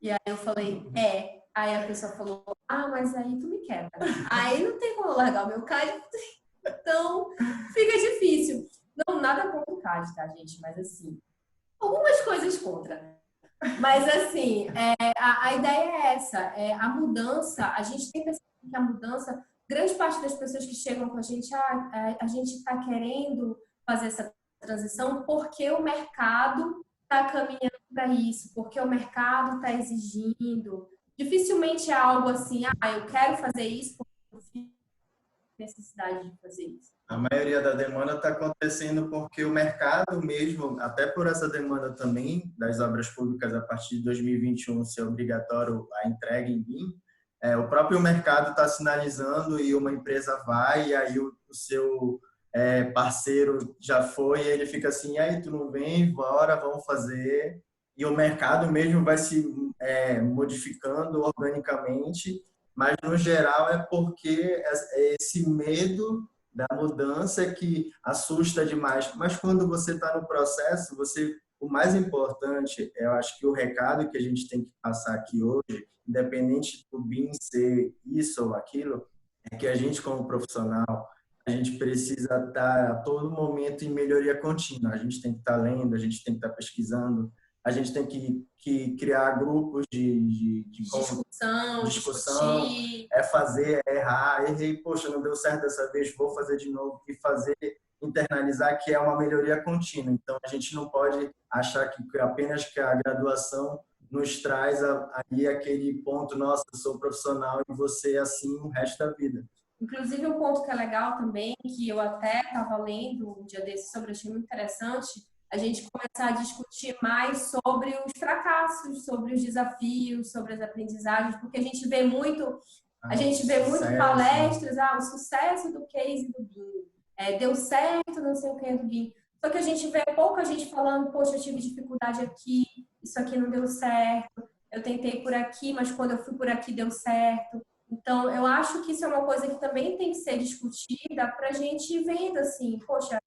E aí eu falei, Aí a pessoa falou, mas aí tu me quebra. Aí não tem como largar o meu CAD, Então, fica difícil. Não, nada contra o CAD, tá, gente? Mas, assim, algumas coisas contra. Mas, assim, a ideia é essa. A mudança, a gente tem percebido que a mudança, grande parte das pessoas que chegam com a gente, a gente está querendo fazer essa transição porque o mercado está caminhando para isso, porque o mercado está exigindo. Dificilmente é algo assim, eu quero fazer isso porque eu tenho necessidade de fazer isso.
A maioria da demanda está acontecendo porque o mercado mesmo, até por essa demanda também das obras públicas a partir de 2021 ser obrigatório a entrega em BIM, o próprio mercado está sinalizando e uma empresa vai e aí o seu parceiro já foi e ele fica assim, e aí tu não vem, bora, vamos fazer. E o mercado mesmo vai se modificando organicamente, mas no geral é porque esse medo da mudança que assusta demais. Mas quando você está no processo, o mais importante, eu acho que o recado que a gente tem que passar aqui hoje, independente do BIM ser isso ou aquilo, é que a gente como profissional, a gente precisa estar a todo momento em melhoria contínua. A gente tem que estar lendo, a gente tem que estar pesquisando, a gente tem que criar grupos de
discussão,
discussão, fazer, errar, errei, poxa, não deu certo dessa vez, vou fazer de novo, e fazer, internalizar que é uma melhoria contínua. Então, a gente não pode achar que apenas que a graduação nos traz aí aquele ponto, nossa, eu sou profissional e você assim o resto da vida.
Inclusive, um ponto que é legal também, que eu até estava lendo um dia desse sobre, achei muito interessante, a gente começar a discutir mais sobre os fracassos, sobre os desafios, sobre as aprendizagens, porque a gente vê muito palestras, o sucesso do case do BIM, deu certo, não sei o que do BIM. Só que a gente vê pouca gente falando, poxa, eu tive dificuldade aqui, isso aqui não deu certo, eu tentei por aqui, mas quando eu fui por aqui deu certo. Então, eu acho que isso é uma coisa que também tem que ser discutida para a gente ir vendo, assim, poxa,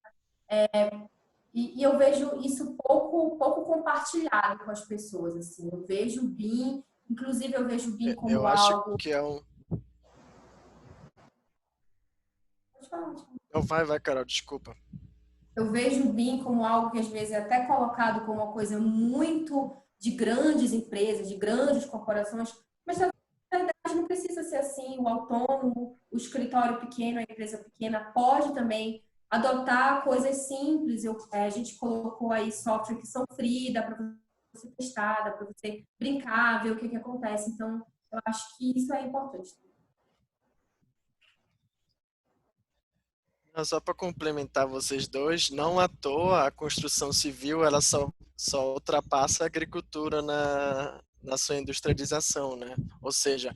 e eu vejo isso pouco compartilhado com as pessoas, assim. Eu vejo o BIM, inclusive eu vejo o BIM como
eu
algo...
acho que é um...
Pode falar.
Não, vai, Carol, desculpa.
Eu vejo o BIM como algo que às vezes é até colocado como uma coisa muito de grandes empresas, de grandes corporações, mas na verdade não precisa ser assim. O autônomo, o escritório pequeno, a empresa pequena pode também adotar coisas simples. A gente colocou aí software que são free, dá para você testar, dá para você brincar, ver o que acontece. Então, eu acho que isso é importante.
Só para complementar vocês dois, não à toa a construção civil ela só ultrapassa a agricultura na sua industrialização, né? Ou seja,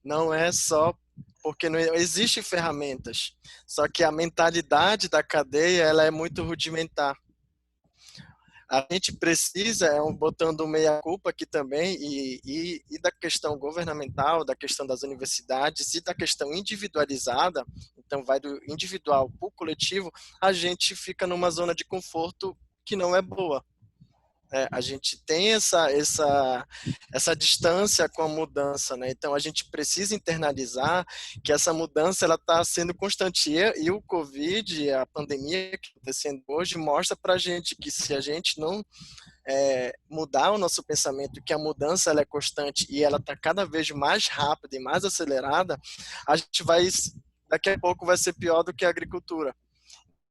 não é só porque não existem ferramentas, só que a mentalidade da cadeia ela é muito rudimentar. A gente precisa, botando meia-culpa aqui também, e da questão governamental, da questão das universidades e da questão individualizada, então vai do individual para o coletivo, a gente fica numa zona de conforto que não é boa. A gente tem essa distância com a mudança, né? Então a gente precisa internalizar que essa mudança ela está sendo constante e o Covid, a pandemia que está acontecendo hoje mostra para a gente que se a gente não mudar o nosso pensamento, que a mudança ela é constante e ela está cada vez mais rápida e mais acelerada, a gente daqui a pouco vai ser pior do que a agricultura.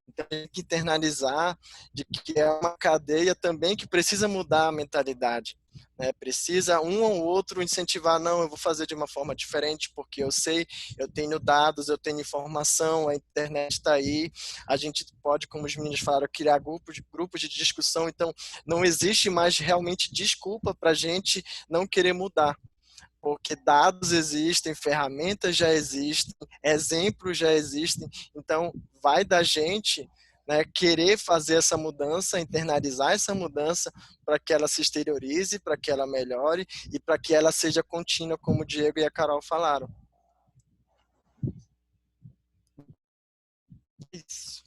Então, tem que internalizar de que é uma cadeia também que precisa mudar a mentalidade. Né? Precisa um ou outro incentivar, não, eu vou fazer de uma forma diferente, porque eu sei, eu tenho dados, eu tenho informação, a internet está aí, a gente pode, como os meninos falaram, criar grupos de discussão, então não existe mais realmente desculpa para a gente não querer mudar. Porque dados existem, ferramentas já existem, exemplos já existem, então vai da gente, né, querer fazer essa mudança, internalizar essa mudança para que ela se exteriorize, para que ela melhore e para que ela seja contínua, como o Diego e a Carol falaram. Isso.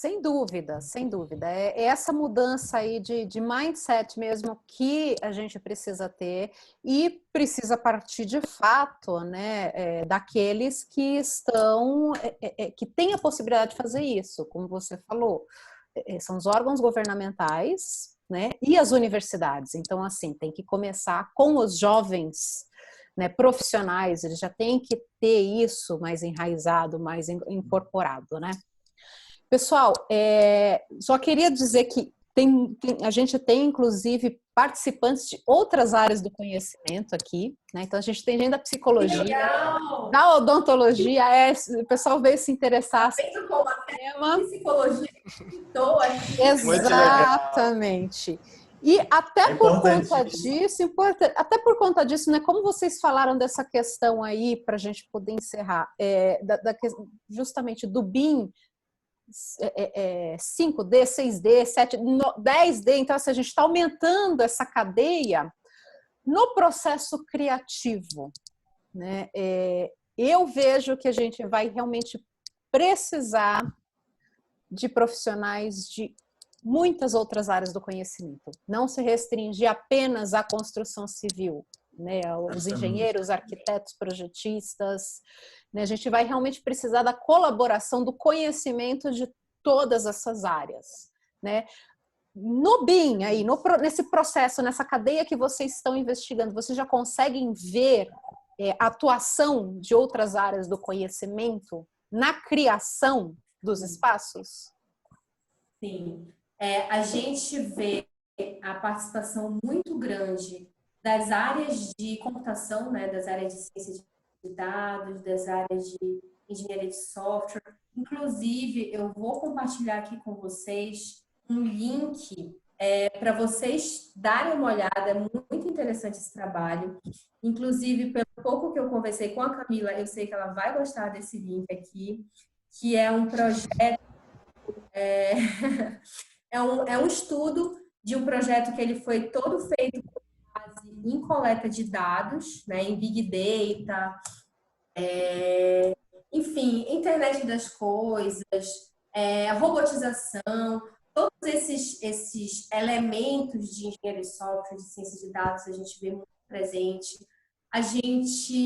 Sem dúvida, sem dúvida. É essa mudança aí de mindset mesmo que a gente precisa ter e precisa partir de fato, né, daqueles que estão, que têm a possibilidade de fazer isso, como você falou. São os órgãos governamentais, né, e as universidades. Então, assim, tem que começar com os jovens, né, profissionais, eles já têm que ter isso mais enraizado, mais incorporado, né? Pessoal, só queria dizer que a gente tem, inclusive, participantes de outras áreas do conhecimento aqui, né? Então, a gente tem gente da psicologia, da odontologia, o pessoal veio se interessar
Feito como
no tema.
psicologia. Estou aqui.
Exatamente. E até por conta disso, né? Como vocês falaram dessa questão aí, para a gente poder encerrar, justamente do BIM, 5D, 6D, 7D, 10D, então assim, a gente está aumentando essa cadeia no processo criativo, né? Eu vejo que a gente vai realmente precisar de profissionais de muitas outras áreas do conhecimento, não se restringir apenas à construção civil, né? Os engenheiros, arquitetos, projetistas, né? A gente vai realmente precisar da colaboração, do conhecimento de todas essas áreas, né? No BIM, aí, nesse processo, nessa cadeia que vocês estão investigando, vocês já conseguem ver a atuação de outras áreas do conhecimento na criação dos espaços?
Sim. A gente vê a participação muito grande das áreas de computação, né, das áreas de ciência de dados, das áreas de engenharia de software. Inclusive, eu vou compartilhar aqui com vocês um link para vocês darem uma olhada. É muito interessante esse trabalho. Inclusive, pelo pouco que eu conversei com a Camila, eu sei que ela vai gostar desse link aqui, que é um projeto... É um estudo de um projeto que ele foi todo feito com base em coleta de dados, né, em Big Data, enfim, internet das coisas, robotização, todos esses elementos de engenharia de software, de ciência de dados, a gente vê muito presente.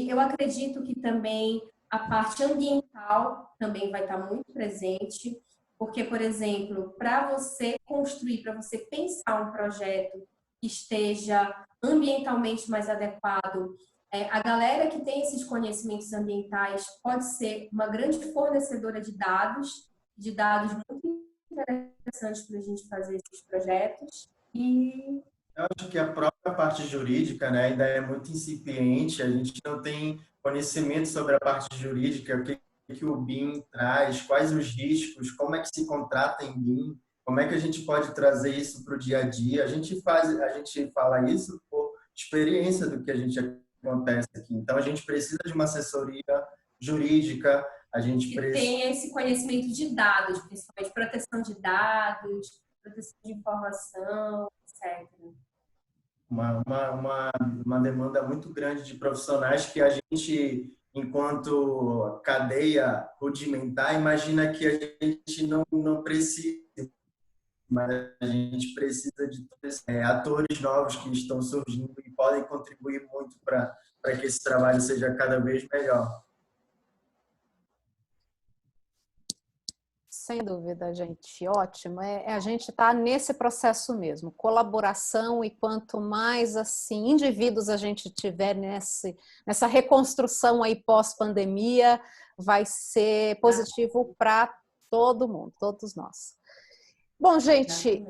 Eu acredito que também a parte ambiental também vai estar muito presente, porque, por exemplo, para você construir, para você pensar um projeto que esteja ambientalmente mais adequado, a galera que tem esses conhecimentos ambientais pode ser uma grande fornecedora de dados muito interessantes para a gente fazer esses projetos.
Eu acho que a própria parte jurídica, né, ainda é muito incipiente, a gente não tem conhecimento sobre a parte jurídica, o que o BIM traz, quais os riscos, como é que se contrata em BIM, como é que a gente pode trazer isso para o dia a dia. A gente fala isso por experiência do que a gente acontece aqui. Então, a gente precisa de uma assessoria jurídica, a gente precisa...
tem esse conhecimento de dados, principalmente proteção de dados, proteção de informação, etc.
Uma demanda muito grande de profissionais que a gente, enquanto cadeia rudimentar, imagina que a gente não precisa, mas a gente precisa de atores novos que estão surgindo e podem contribuir muito para que esse trabalho seja cada vez melhor.
Sem dúvida, gente. Ótimo. A gente está nesse processo mesmo, colaboração, e quanto mais assim indivíduos a gente tiver nessa reconstrução aí pós-pandemia, vai ser positivo para todo mundo, todos nós. Bom, gente,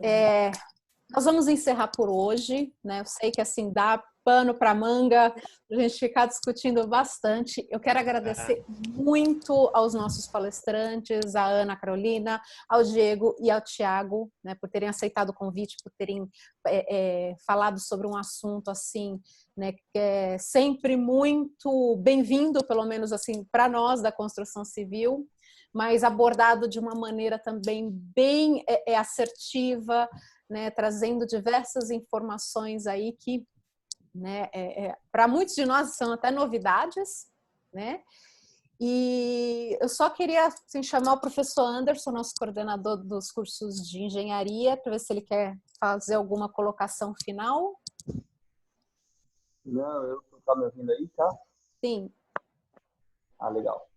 nós vamos encerrar por hoje, né? Eu sei que assim dá pano para manga, a gente ficar discutindo bastante. Eu quero agradecer muito aos nossos palestrantes, a Ana Carolina, ao Diego e ao Tiago, né, por terem aceitado o convite, por terem falado sobre um assunto assim, né, que é sempre muito bem-vindo, pelo menos assim, para nós da construção civil, mas abordado de uma maneira também bem assertiva, né, trazendo diversas informações aí que, né, para muitos de nós são até novidades, né? E eu só queria assim, chamar o professor Anderson, nosso coordenador dos cursos de engenharia, para ver se ele quer fazer alguma colocação final.
Não, eu tá me ouvindo aí, tá?
Sim.
Ah, legal.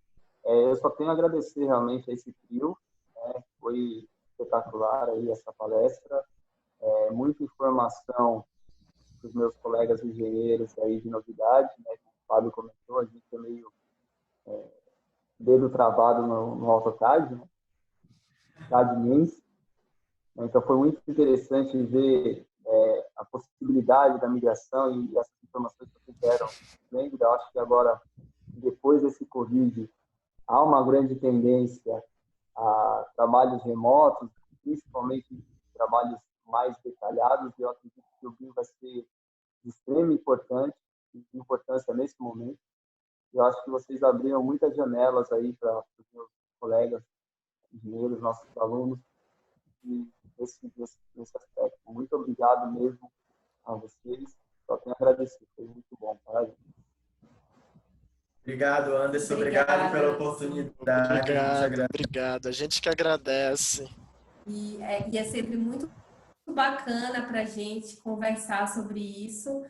Eu só tenho a agradecer realmente a esse trio, né? Foi espetacular aí essa palestra, muita informação para os meus colegas engenheiros aí de novidade, né? Como o Fábio comentou, a gente é meio dedo travado no AutoCAD, né? CAD MENS. Então foi muito interessante ver a possibilidade da migração e essas informações que vocês deram. Eu acho que agora, depois desse Covid, há uma grande tendência a trabalhos remotos, principalmente trabalhos mais detalhados, e eu acredito que o BIM vai ser de extrema importância nesse momento. Eu acho que vocês abriram muitas janelas aí para os meus colegas engenheiros, nossos alunos, nesse aspecto. Muito obrigado mesmo a vocês. Só tenho a agradecer. Foi muito bom, tá?
Obrigado, Anderson. Obrigado pela oportunidade.
Obrigado. A gente que agradece.
E é sempre muito bacana para a gente conversar sobre isso.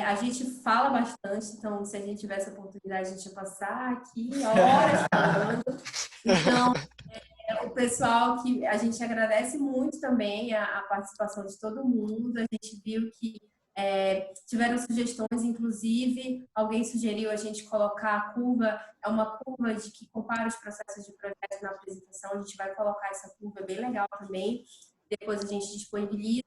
A gente fala bastante, então se a gente tivesse a oportunidade, a gente ia passar aqui horas falando. Então, o pessoal que a gente agradece muito também a participação de todo mundo. A gente viu que tiveram sugestões, inclusive alguém sugeriu a gente colocar a curva, é uma curva que compara os processos de projeto na apresentação. A gente vai colocar essa curva, bem legal também. Depois a gente disponibiliza.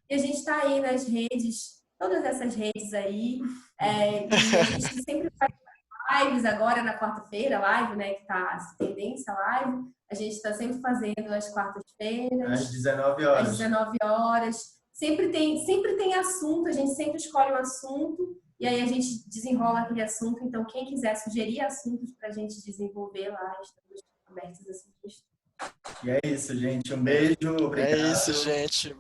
E a gente está aí nas redes, todas essas redes aí, e a gente sempre faz lives agora na quarta-feira, live, né, que tá tendência live. A gente está sempre fazendo às quartas-feiras.
Às 19 horas.
Às 19 horas. Sempre tem assunto, a gente sempre escolhe um assunto e aí a gente desenrola aquele assunto. Então, quem quiser sugerir assuntos para a gente desenvolver lá, estamos abertos a sugestões.
E é isso, gente. Um beijo, obrigado.
É isso, gente.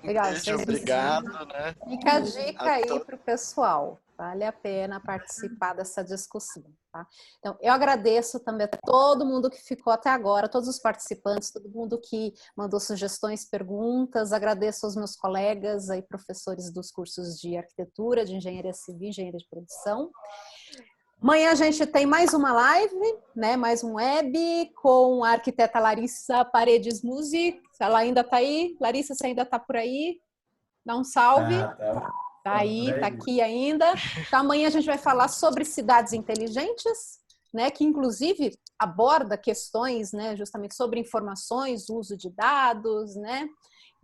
Legal,
Beijo, obrigado, né?
Fica a dica aí para o pessoal. Vale a pena participar dessa discussão, tá? Então, eu agradeço também a todo mundo que ficou até agora, todos os participantes, todo mundo que mandou sugestões, perguntas. Agradeço aos meus colegas aí, professores dos cursos de arquitetura, de engenharia civil, engenharia de produção. Amanhã a gente tem mais uma live, né? Mais um web com a arquiteta Larissa Paredes Musi. Ela ainda está aí. Larissa, você ainda está por aí? Dá um salve. Tá aí, tá aqui ainda. Então, amanhã a gente vai falar sobre cidades inteligentes, né? Que inclusive aborda questões, né? Justamente sobre informações, uso de dados, né?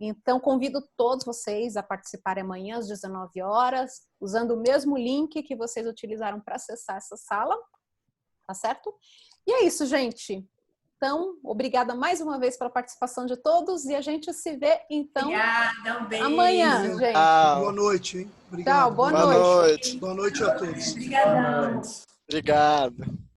Então, convido todos vocês a participarem amanhã às 19 horas, usando o mesmo link que vocês utilizaram para acessar essa sala, tá certo? E é isso, gente. Então, obrigada mais uma vez pela participação de todos e a gente se vê, então,
obrigada, um beijo.
Amanhã, gente.
Boa noite, hein? Obrigado.
Tchau, boa noite.
Boa noite a todos.
Obrigadão.
Obrigado.